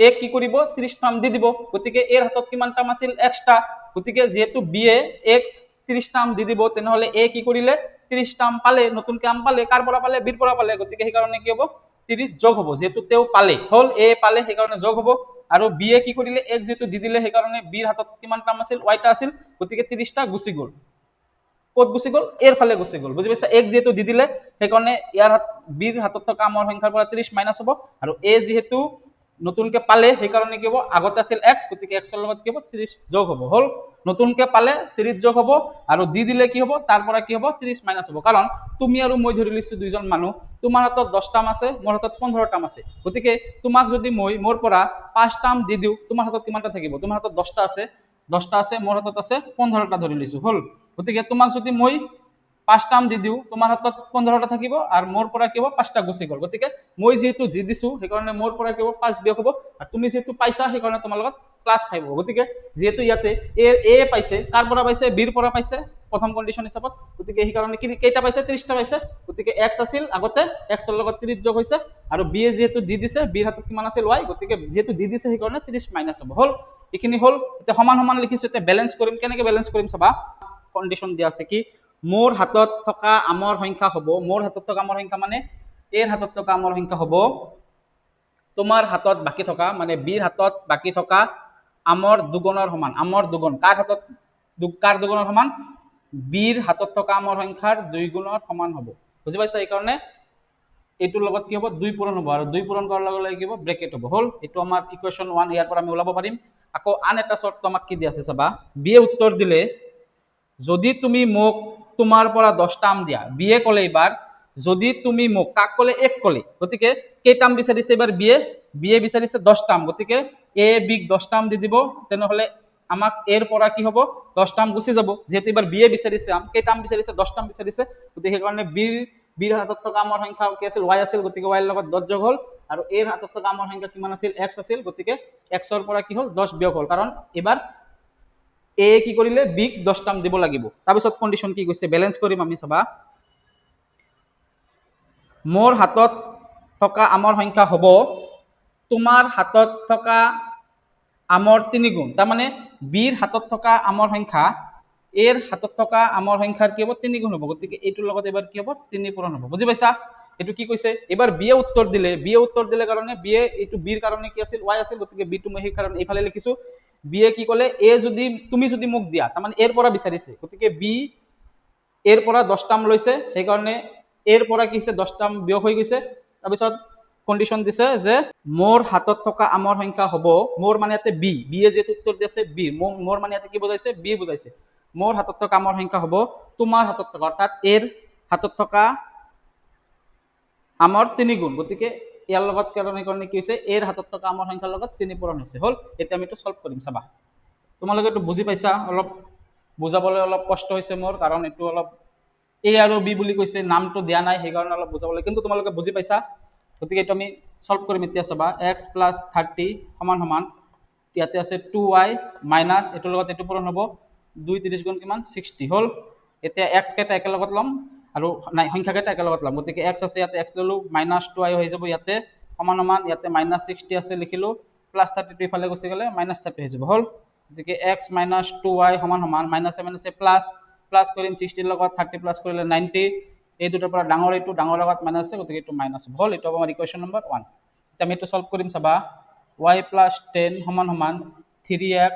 এ কি কৰিব 30টা আম দি দিব। গতিকে এৰ হাতত কিমানটা আম আছিল এক্সটা, গতিকে যিহেতু বিয়ে এক 30টা আম দি দিব, তেনেহ'লে এ কি কৰিলে 30টা আম পালে, নতুনকে আম পালে, কাৰ পৰা পালে বিৰ পৰা পালে। গতিকে সেইকাৰণে কি হ'ব 30 যোগ হ'ব, যিহেতু তেওঁ পালে, হ'ল এ পালে সেইকাৰণে যোগ হ'ব। আৰু বিয়ে কি কৰিলে এক যিহেতু দি দিলে, সেইকাৰণে বিৰ হাতত কিমানটা আম আছিল ৱাইটা আছিল, গতিকে 30টা গুচি গ'ল। ক'ত গুচি গ'ল? এৰ ফালে গুচি গ'ল। বুজি পাইছা? এক যিহেতু দি দিলে সেইকাৰণে ইয়াৰ বিৰ হাতত থকা আমৰ সংখ্যাৰ পৰা 30 মাইনাছ হ'ব, আৰু এ যিহেতু নতুনকে পালে সেইকাৰণে কি হ'ব, আগতে আছিল এক্স, গতিকে এক্সৰ লগত কি হ'ব 30 যোগ হ'ব। হ'ল নতুনকে পালে 30 যোগ হ'ব, আৰু দি দিলে কি হ'ব তাৰ পৰা কি হ'ব 30 মাইনাছ হ'ব। কাৰণ তুমি আৰু মই ধৰি লৈছো দুইজন মানুহ, তোমাৰ হাতত 10টা আম আছে, মোৰ হাতত 15টা আম আছে। গতিকে তোমাক যদি মই মোৰ পৰা 5টা আম দি দিওঁ, তোমাৰ হাতত কিমানটা থাকিব? তোমাৰ হাতত 10টা আছে, মোৰ হাতত আছে 15টা ধৰি লৈছো। হ'ল গতিকে তোমাক যদি মই 5টা আম দি দিওঁ, তোমাৰ হাতত 15টা থাকিব, আৰু মোৰ পৰা কি হ'ব 5টা গুচি গ'ল। গতিকে মই যিহেতু যি দিছো সেইকাৰণে মোৰ পৰা কি হ'ব 5 বিয়োগ হ'ব, আৰু তুমি যিহেতু পাইছা সেইকাৰণে তোমাৰ লগত +5 হ'ব। গতিকে যিহেতু ইয়াতে এ পাইছে, কাৰ পৰা পাইছে? বিৰ পৰা পাইছে প্ৰথম কণ্ডিশ্যন হিচাপত। গতিকে সেইকাৰণে কেইটা পাইছে? 30টা পাইছে। গতিকে এক্স আছিল আগতে, এক্সৰ লগত 30 যোগ হৈছে, আৰু বিয়ে যিহেতু দি দিছে, বিৰ হাতত কিমান আছিল ৱাই, গতিকে যিহেতু দি দিছে সেইকাৰণে 30 মাইনাছ হ'ব। হ'ল এইখিনি হ'ল। এতিয়া সমান সমান লিখিছো, এতিয়া বেলেঞ্চ কৰিম। কেনেকে বেলেঞ্চ কৰিম চাবা, কণ্ডিশ্যন দিয়া আছে কি, মোৰ হাতত থকা আমৰ সংখ্যা হ'ব, মোৰ হাতত থকা আমৰ সংখ্যা মানে এৰ হাতত থকা আমৰ সংখ্যা হ'ব তোমাৰ হাতত বাকী থকা, মানে বিৰ হাতত বাকী থকা আমৰ দুগুণৰ সমান। আমৰ দুগুণ কাৰ হাতত, কাৰ দুগুণৰ সমান? বিৰ হাতত থকা আমৰ সংখ্যাৰ 2 গুণৰ সমান হ'ব। বুজি পাইছা? এইকাৰণে এইটোৰ লগত কি হ'ব 2 পূৰণ হ'ব, আৰু 2 পূৰণ কৰাৰ লগে লগে কি হ'ব ব্ৰেকেট হ'ব। হ'ল এইটো আমাৰ ইকুৱেশ্যন 1, ইয়াৰ পৰা আমি ওলাব পাৰিম। আকৌ আন এটা চৰ্ত আমাক কি দিয়া আছে চাবা, বিয়ে উত্তৰ দিলে যদি তুমি মোক তোমাৰ পৰা 10টা আম দিয়া, বিয়ে ক'লে এইবাৰ যদি তুমি মোক, কাক ক'লে? এক ক'লে। গতিকে কেইটা আম বিচাৰিছে এইবাৰ বিয়ে বিচাৰিছে 10টা আম। গতিকে এ বিক 10টা আম দি দিব, তেনেহ'লে আমাক এৰ পৰা কি হ'ব 10টা আম গুচি যাব। যিহেতু এইবাৰ বিয়ে বিচাৰিছে আম, কেইটা আম বিচাৰিছে? 10টা আম বিচাৰিছে। গতিকে সেইকাৰণে বিৰ হাতত থকা আমৰ সংখ্যা কি আছিল? ৱাই আছিল। গতিকে ৱাইৰ লগত 10 যোগ হ'ল, আৰু এৰ হাতত থকা আমৰ সংখ্যা কিমান আছিল? এক্স আছিল। গতিকে এক্সৰ পৰা কি হ'ল 10 বিয়োগ হ'ল, কাৰণ এইবাৰ এ কি কৰিলে বিক 10টা আম দিব লাগিব। তাৰপিছত কণ্ডিশ্যন কি কৈছে, বেলেঞ্চ কৰিম আমি। চাবা মোৰ হাতত থকা আমৰ সংখ্যা হ'ব তোমাৰ হাতত থকা আমৰ 3 গুণ। তাৰমানে বিৰ হাতত থকা আমৰ সংখ্যা এৰ হাতত থকা আমৰ সংখ্যাৰ কি হ'ব 3 গুণ হ'ব। গতিকে এইটোৰ লগত এবাৰ কি হ'ব 3 পূৰণ হ'ব। বুজি পাইছা? এইটো কি কৈছে, এবাৰ বিয়ে উত্তৰ দিলে কাৰণে বিয়ে এইটো বিৰ কাৰণে কি আছিল? ৱাই আছিল। গতিকে বিটো মই সেইকাৰণে এইফালে লিখিছো। বিয়ে কি ক'লে, এ যদি তুমি যদি মোক দিয়া, তাৰমানে এৰ পৰা বিচাৰিছে, গতিকে বি এৰ পৰা 10টা আম লৈছে, সেইকাৰণে এৰ পৰা কি হৈছে 10টা আম বিয়োগ হৈ গৈছে। তাৰপিছত কন্ডিশন দিছে যে মোৰ হাতত থকা আমৰ সংখ্যা হ'ব, মোৰ মানে ইয়াতে বি, বিয়ে যেহেতু উত্তৰ দিছে বি, মোৰ মানে ইয়াতে কি বুজাইছে, বি বুজাইছে। মোৰ হাতত থকা আমৰ সংখ্যা হ'ব তোমাৰ হাতত থকা, অৰ্থাৎ এৰ হাতত থকা আমৰ 3 গুণ। গতিকে ইয়াৰ লগত কাৰণে কি হৈছে, এৰ হাতত থকা আমৰ সংখ্যাৰ লগত 3 পূৰণ হৈছে। হ'ল, এতিয়া আমি এইটো সলভ কৰিম, চাবা। তোমালোকে এইটো বুজি পাইছা? অলপ বুজাবলৈ অলপ কষ্ট হৈছে মোৰ, কাৰণ এইটো অলপ এ আৰু বি বুলি কৈছে, নামটো দিয়া নাই, সেইকাৰণে অলপ বুজাবলৈ, কিন্তু তোমালোকে বুজি পাইছা। গতিকে এইটো আমি সলভ কৰিম এতিয়া। চাবা, x + 30 সমান সমান ইয়াতে আছে 2y মাইনাছ এইটোৰ লগত এইটো পূৰণ হ'ব, 2 30 গুণ কিমান 60। হ'ল, এতিয়া x কেইটা একেলগত ল'ম আৰু নাই সংখ্যা কেইটা একেলগত ল'ম। গতিকে x আছে, ইয়াতে x ল'লো, মাইনাছ 2y হৈ যাব ইয়াতে, সমান সমান ইয়াতে মাইনাছ 60 আছে লিখিলো, প্লাছ 32 ইফালে গুচি গ'লে মাইনাছ 30 হৈ যাব। হ'ল, গতিকে x মাইনাছ 2y সমান সমান মাইনাছে মাইনাছে প্লাছ, প্লাছ কৰিম 60 ৰ লগত 30 প্লাছ কৰিলে 90, এই দুটাৰ পৰা ডাঙৰ এইটো, ডাঙৰ লগত মাইনাছ আছে, গতিকে এইটো মাইনাছ হ'ব। হ'ল, এইটো আমাৰ ইকুৱেশ্যন নম্বৰ 1। এতিয়া আমি এইটো সলভ কৰিম, চাবা। y + 10 সমান সমান 3x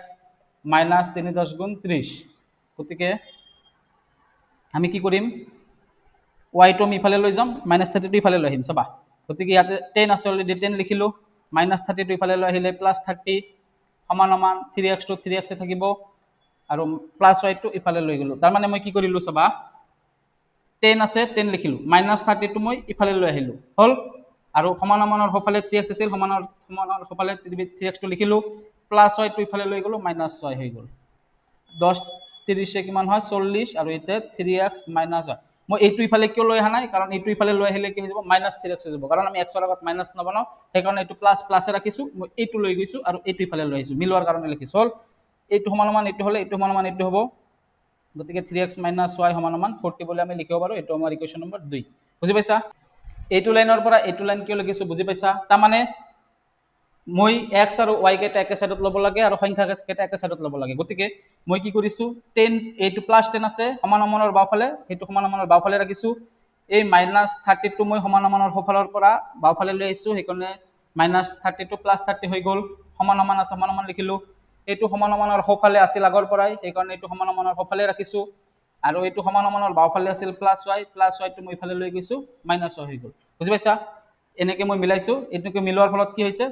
মাইনাছ 3 10 গুণ 30। গতিকে আমি কি কৰিম, y টো আমি ইফালে লৈ যাম, মাইনাছ 32 ইফালে লৈ আহিম। চাবা, গতিকে ইয়াতে 10 আছে অলৰেডি, 10 লিখিলো, মাইনাছ 32 ইফালে লৈ আহিলে প্লাছ 30 সমান সমান 3x টো 3x থাকিব আৰু প্লাছ y টো ইফালে লৈ গ'লো। তাৰমানে মই কি কৰিলো, চাবা, 10 আছে, 10 লিখিলো, মাইনাছ 30 টো মই ইফালে লৈ আহিলো। হ'ল, আৰু সমান সমানৰ সোঁফালে 3x আছিল, সমানৰ সোঁফালে 3x টো লিখিলো, প্লাছ y টো ইফালে লৈ গ'লো, মাইনাছ y হৈ গ'ল। 10 30 কিমান হয় 40, আৰু এতিয়া 3x মাইনাছ y। মই এইটো ইফালে কিয় লৈ অহা নাই, কাৰণ এইটো ইফালে লৈ আহিলে কি হৈ যাব, মাইনাছ 3x হৈ যাব, কাৰণ আমি x ৰ আগত মাইনাছ নবনাও, সেইকাৰণে এইটো প্লাছ প্লাছে ৰাখিছো, মই এইটো লৈ গৈছো আৰু এইটো ইফালে লৈ আহিছো, মিলোৱাৰ কাৰণে লিখিছো। হ'ল, এইটো সমান সমান এইটো হ'লে এইটো সমান সমান এইটো হ'ব, গতিকে 3x মাইনাছ y সমান সমান 40 বুলি আমি লিখিব পাৰো। এইটো আমাৰ ইকুৱেশ্যন নম্বৰ 2। বুজি পাইছা? এইটো লাইনৰ পৰা এইটো লাইন কিয় লিখিছো বুজি পাইছা? তাৰমানে মই x আৰু y কেইটা একে সাইডত ল'ব লাগে আৰু সংখ্যা কেইটা একে সাইডত ল'ব লাগে। গতিকে মই কি কৰিছো, 10 এইটো প্লাছ 10 আছে সমান সমানৰ বাওঁফালে, সেইটো সমান সমানৰ বাওঁফালে ৰাখিছো, এই মাইনাছ 30 টো মই সমান সমানৰ সোঁফালৰ পৰা বাওঁফালে লৈ আহিছো, সেইকাৰণে মাইনাছ 30 টো প্লাছ 30 হৈ গ'ল, সমান সমান আছে, সমান সমান লিখিলো, এইটো সমান সমানৰ সোঁফালে আছিল আগৰ পৰাই, সেইকাৰণে এইটো সমান সমানৰ সোঁফালে ৰাখিছো, আৰু এইটো সমান সমানৰ বাওঁফালে আছিল প্লাছ y টো মই ইফালে লৈ গৈছো, মাইনাছ y হৈ গ'ল। বুজি পাইছা? এনেকে মই মিলাইছো, এইটোকে মিলোৱাৰ ফলত কি হৈছে,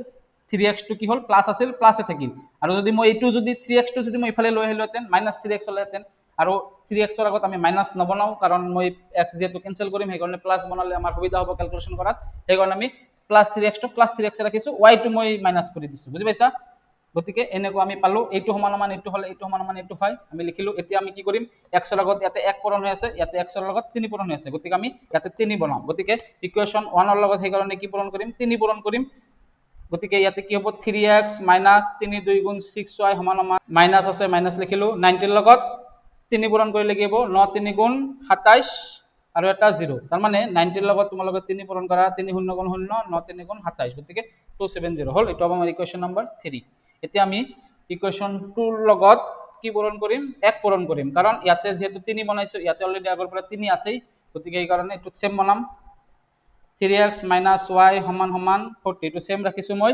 3x টো কি হ'ল, প্লাছ আছিল, প্লাছে থাকিল, আৰু যদি মই এইটো যদি 3x টো যদি মই ইফালে লৈ আহিলোহেঁতেন, মাইনাছ 3x হ'লেহেঁতেন, আৰু 3x ৰ আগত আমি মাইনাছ নবনাও, কাৰণ মই x যিহেতু কেনচেল কৰিম, সেইকাৰণে প্লাছ বনালে আমাৰ সুবিধা হ'ব কেলকুলেশ্যন কৰাত, সেইকাৰণে আমি প্লাছ 3x টো প্লাছ 3x ৰাখিছো, y টো মই মাইনাছ কৰি দিছো। বুজি পাইছা? গতিকে এনেকুৱা আমি পালো, এইটো সমান সমান এইটো হ'লে এইটো সমান সমান এইটো হয়, আমি লিখিলো। এতিয়া আমি কি কৰিম, x ৰ লগত ইয়াতে 1 পূৰণ হৈ আছে, ইয়াতে x ৰ লগত 3 পূৰণ হৈ আছে, গতিকে আমি ইয়াতে 3 বনাম। গতিকে ইকুৱেশ্যন 1 ৰ লগত সেইকাৰণে কি পূৰণ কৰিম, 3 পূৰণ কৰিম। গতিকে ইয়াতে কি হ'ব, 3x মাইনাছ 3 2 গুণ 6y সমান সমান মাইনাছ আছে, মাইনাছ লিখিলো, 90 ৰ লগত 3 পূৰণ কৰিলে কি হ'ব, 9 3 গুণ 27 আৰু এটা 0, তাৰমানে 90 ৰ লগত তোমালোকে 3 পূৰণ কৰা, 3 0 গুণ 0, 9 3 গুণ 27, গতিকে 270 হ'ল। এইটো আমাৰ ইকুৱেশ্যন নম্বৰ 3। এতিয়া আমি ইকুৱেশ্যন 2 ৰ লগত কি পূৰণ কৰিম, 1 পূৰণ কৰিম, কাৰণ ইয়াতে যিহেতু 3 বনাইছো, ইয়াতে অলৰেডি আগৰ পৰা 3 আছেই, গতিকে এইকাৰণে এইটো সেম বনাম। 3x মাইনাছ y সমান সমান 40, এইটো সেম ৰাখিছো মই,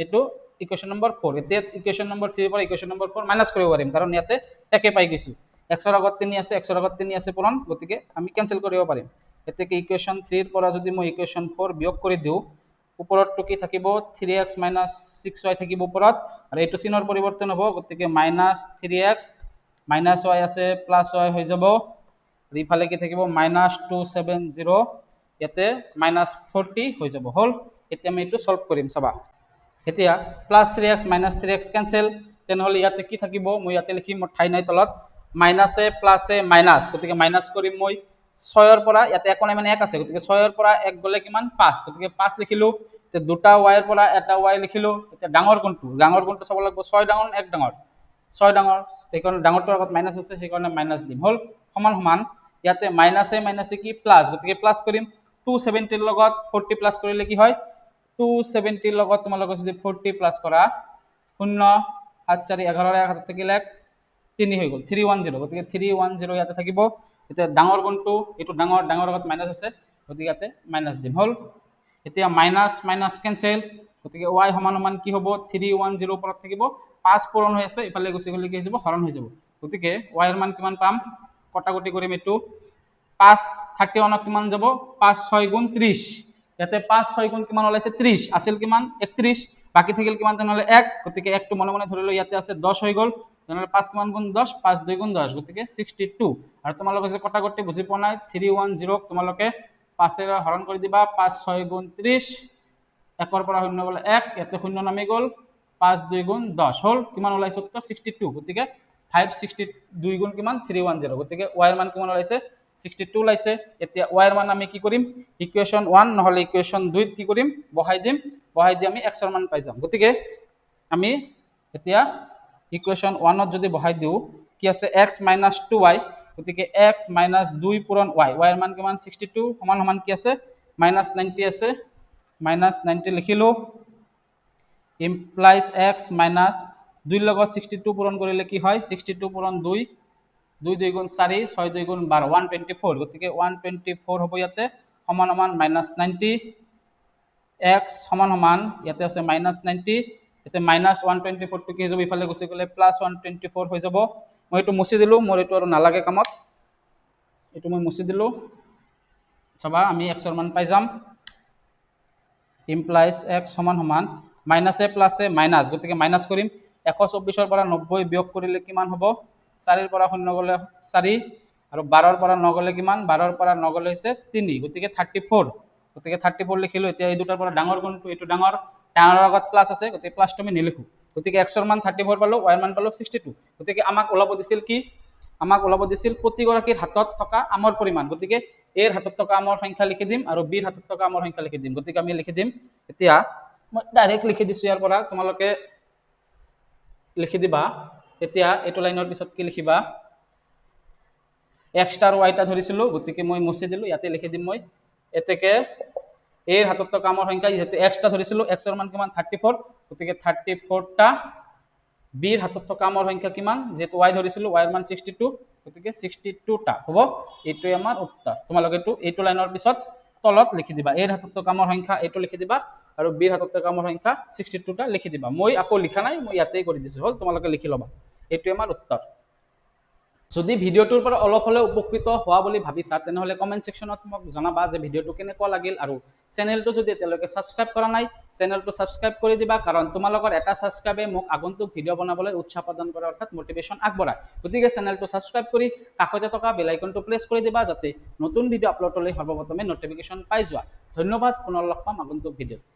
এইটো ইকুৱেশ্যন নম্বৰ 4। এতিয়া ইকুৱেশ্যন নম্বৰ 3 ৰ পৰা ইকুৱেশ্যন নম্বৰ 4 মাইনাছ কৰিব পাৰিম, কাৰণ ইয়াতে একে পাই গৈছো, x ৰ আগত 3 আছে, x ৰ আগত 3 আছে পূৰণ, গতিকে আমি কেনচেল কৰিব পাৰিম। এতিয়া ইকুৱেশ্যন 3 ৰ পৰা যদি মই ইকুৱেশ্যন 4 বিয়োগ কৰি দিওঁ, ওপৰতটো কি থাকিব, 3x মাইনাছ 6y থাকিব ওপৰত, আৰু এইটো চিনৰ পৰিৱৰ্তন হ'ব, গতিকে মাইনাছ 3x মাইনাছ y আছে প্লাছ y হৈ যাব, ইফালে কি থাকিব, মাইনাছ 270, ইয়াতে মাইনাছ 40 হৈ যাব। হ'ল, এতিয়া আমি এইটো সলভ কৰিম। চাবা, এতিয়া plus 3x minus 3x cancel, তেনেহ'লে ইয়াতে কি থাকিব, মই ইয়াতে লিখিম, মোৰ ঠাই নাই তলত, মাইনাছে প্লাছে মাইনাছ, গতিকে মাইনাছ কৰিম মই 6 ৰ পৰা, ইয়াতে একো নাই মানে 1 আছে, গতিকে 6 ৰ পৰা 1 গ'লে কিমান 5, গতিকে 5 লিখিলো। এতিয়া দুটা y ৰ পৰা এটা y লিখিলো। এতিয়া ডাঙৰ কোনটো চাব লাগিব, 6 ডাঙৰ 1 ডাঙৰ, 6 ডাঙৰ, সেইকাৰণে ডাঙৰটোৰ আগত মাইনাছ আছে, সেইকাৰণে মাইনাছ দিম। হ'ল, সমান সমান ইয়াতে মাইনাছে মাইনাছে কি প্লাছ, গতিকে প্লাছ কৰিম, 270 ৰ লগত 40 প্লাছ কৰিলে কি হয়, 270 ৰ লগত তোমালোকে যদি 40 প্লাছ কৰা, 0 7 4 11 1 হাতত থাকিলে 3 হৈ গ'ল, 310, গতিকে 310 ইয়াতে থাকিব। এতিয়া ডাঙৰ কোনটো, এইটো ডাঙৰ, ডাঙৰ আগত মাইনাছ আছে, গতিকে ইয়াতে মাইনাছ দিম। হ'ল, এতিয়া মাইনাছ মাইনাছ কেনচেল, গতিকে y সমান সমান কি হ'ব, 310 ওপৰত থাকিব, 5 পূৰণ হৈ আছে, ইফালে গুচি গ'লে কি হৈ যাব, হৰণ হৈ যাব, গতিকে y ৰ মান কিমান পাম, কটাকটি কৰিম, এইটো 5 31 কিমান যাব, 5 6 গুণ 30, ইয়াতে 5 6 গুণ কিমান ওলাইছে 30 আছিল কিমান 31 বাকি থাকিল কিমান তেনেহলে 1 গতিকে 1 টো মনে মনে ধৰিলো ইয়াতে আছে 10 হৈ গল তেনেহলে 5 কিমান গুণ 10 5 2 গুণ 10 গতিকে 62 আৰু তোমালোকে যে কটাকটি বুজি পোৱা নাই 310 তোমালোকে 5 এৰে হৰণ কৰি দিবা 5 6 গুণ 30 1 পৰা 0 গলে 1 ইয়াতে 0 নামি গল 5 2 গুণ 10 হল কিমান ওলাইছে উত্তৰ 62 গতিকে 562 গুণ কিমান 310 গতিকে y এর মান কিমান ওলাইছে 62 ওলাইছে এতিয়া y এর মান আমি কি কৰিম ইকুয়েশন 1 নহলে ইকুয়েশন 2 কি কৰিম বহাই দিম বহাই দি আমি x এর মান পাই যাম গতিকে আমি এতিয়া ইকুয়েশন 1 ত যদি বহাই দিও কি আছে x 2y গতিকে x 2 পূরণ y y এর মান কিমান 62 সমান সমান কি আছে -90 আছে -90 লিখিলো implies x minus 2 লগত 62 পূরণ কৰিলে কি হয় 62 পূরণ 2 2 2 গুণ 4 6 2 গুণ 12 124 গতিকে 124 হ'ব ইয়াতে সমান সমান -90 x সমান সমান ইয়াতে আছে -90 ইয়াতে -124 টো কি হৈ যাব ইফালে গুছি গলে +124 হৈ যাব মই এটো মুছি দিলো মোৰ এটো আৰু নালাগে কামত এটো মই মুছি দিলো চাবা আমি x এর মান পাই যাম implies x সমান সমান মাইনাস এ প্লাস এ মাইনাস গতিকে মাইনাস কৰিম 124 ৰ পৰা 90 বিয়োগ কৰিলে কিমান হ'ব 4 ৰ পৰা 0 গলে 4 আৰু 12 ৰ পৰা 9 গলে কিমান 12 ৰ পৰা 9 গলে হৈছে 3 গতিকে 34 গতিকে 34 লিখিলো এতিয়া এই দুটাৰ পৰা ডাঙৰ কোনটো এটো ডাঙৰ ডাঙৰৰ আগত প্লাস আছে গতিকে প্লাসটো আমি নিলিখো গতিকে x এর মান 34 পালো y এর মান পালো 62 গতিকে আমাক ওলাব দিছিল কি আমাক ওলাব দিছিল প্ৰতিগৰাকীৰ হাতত থকা আমৰ পৰিমাণ গতিকে এৰ হাতত থকা আমৰ সংখ্যা লিখি দিম আৰু বিৰ হাতত থকা আমৰ সংখ্যা লিখি দিম গতিকে আমি লিখি দিম এতিয়া মই ডাইৰেক্ট লিখি দিছো ইয়াৰ পৰা তোমালোকে লিখি দিবা এতিয়া এটো লাইনৰ পিছত কি লিখিবা x ষ্টাৰ y টা ধৰিছিলো গতিকে মই মুছি দিলো ইয়াতে লিখি দিম মই এতেকে এৰ হাতত থকা আমৰ সংখ্যা যেহেতু x টা ধৰিছিলো x এৰ মান কিমান 34 গতিকে 34 টা বিৰ হাতত থকা আমৰ সংখ্যা কিমান যেহেতু y ধৰিছিলো y এৰ মান 62 গতিকে 62 টা হ'ব এইটোই আমাৰ উত্তৰ তোমালোকে এইটো লাইনৰ পিছত তলত লিখি দিবা এৰ হাতত থকা আমৰ সংখ্যা এইটো লিখি দিবা আৰু বিৰ হাতত থকা আমৰ সংখ্যা 62 টা লিখি দিবা মই আকৌ লিখা নাই মই ইয়াতেই কৰি দিছো হল তোমালোকে লিখি লবা এইটোই আমাৰ উত্তৰ যদি ভিডিওটোৰ পৰা অলপ হলে উপকৃত হোৱা বুলি ভাবিছা তেনেহলে কমেন্ট সেকশনত মোক জনাবা যে ভিডিওটো কেনেকুৱা লাগিল আৰু চেনেলটো যদি এতিয়ালৈকে সাবস্ক্ৰাইব কৰা নাই চেনেলটো সাবস্ক্ৰাইব কৰি দিবা কাৰণ তোমালোকৰ এটা সাবস্ক্ৰাইবে মোক আগন্তুক ভিডিও বনাবলৈ উৎসাহ প্ৰদান কৰে অৰ্থাৎ মোটিভেশন আগবঢ়ায় গতিকে চেনেলটো সাবস্ক্ৰাইব কৰি কাষতে থকা বেল আইকনটো প্ৰেছ কৰি দিবা যাতে নতুন ভিডিও আপলোড হ'লে সৰ্বপ্ৰথমে নটিফিকেশন পাই যোৱা ধন্যবাদ পুনৰ লগ পাম আগন্তুক ভিডিওত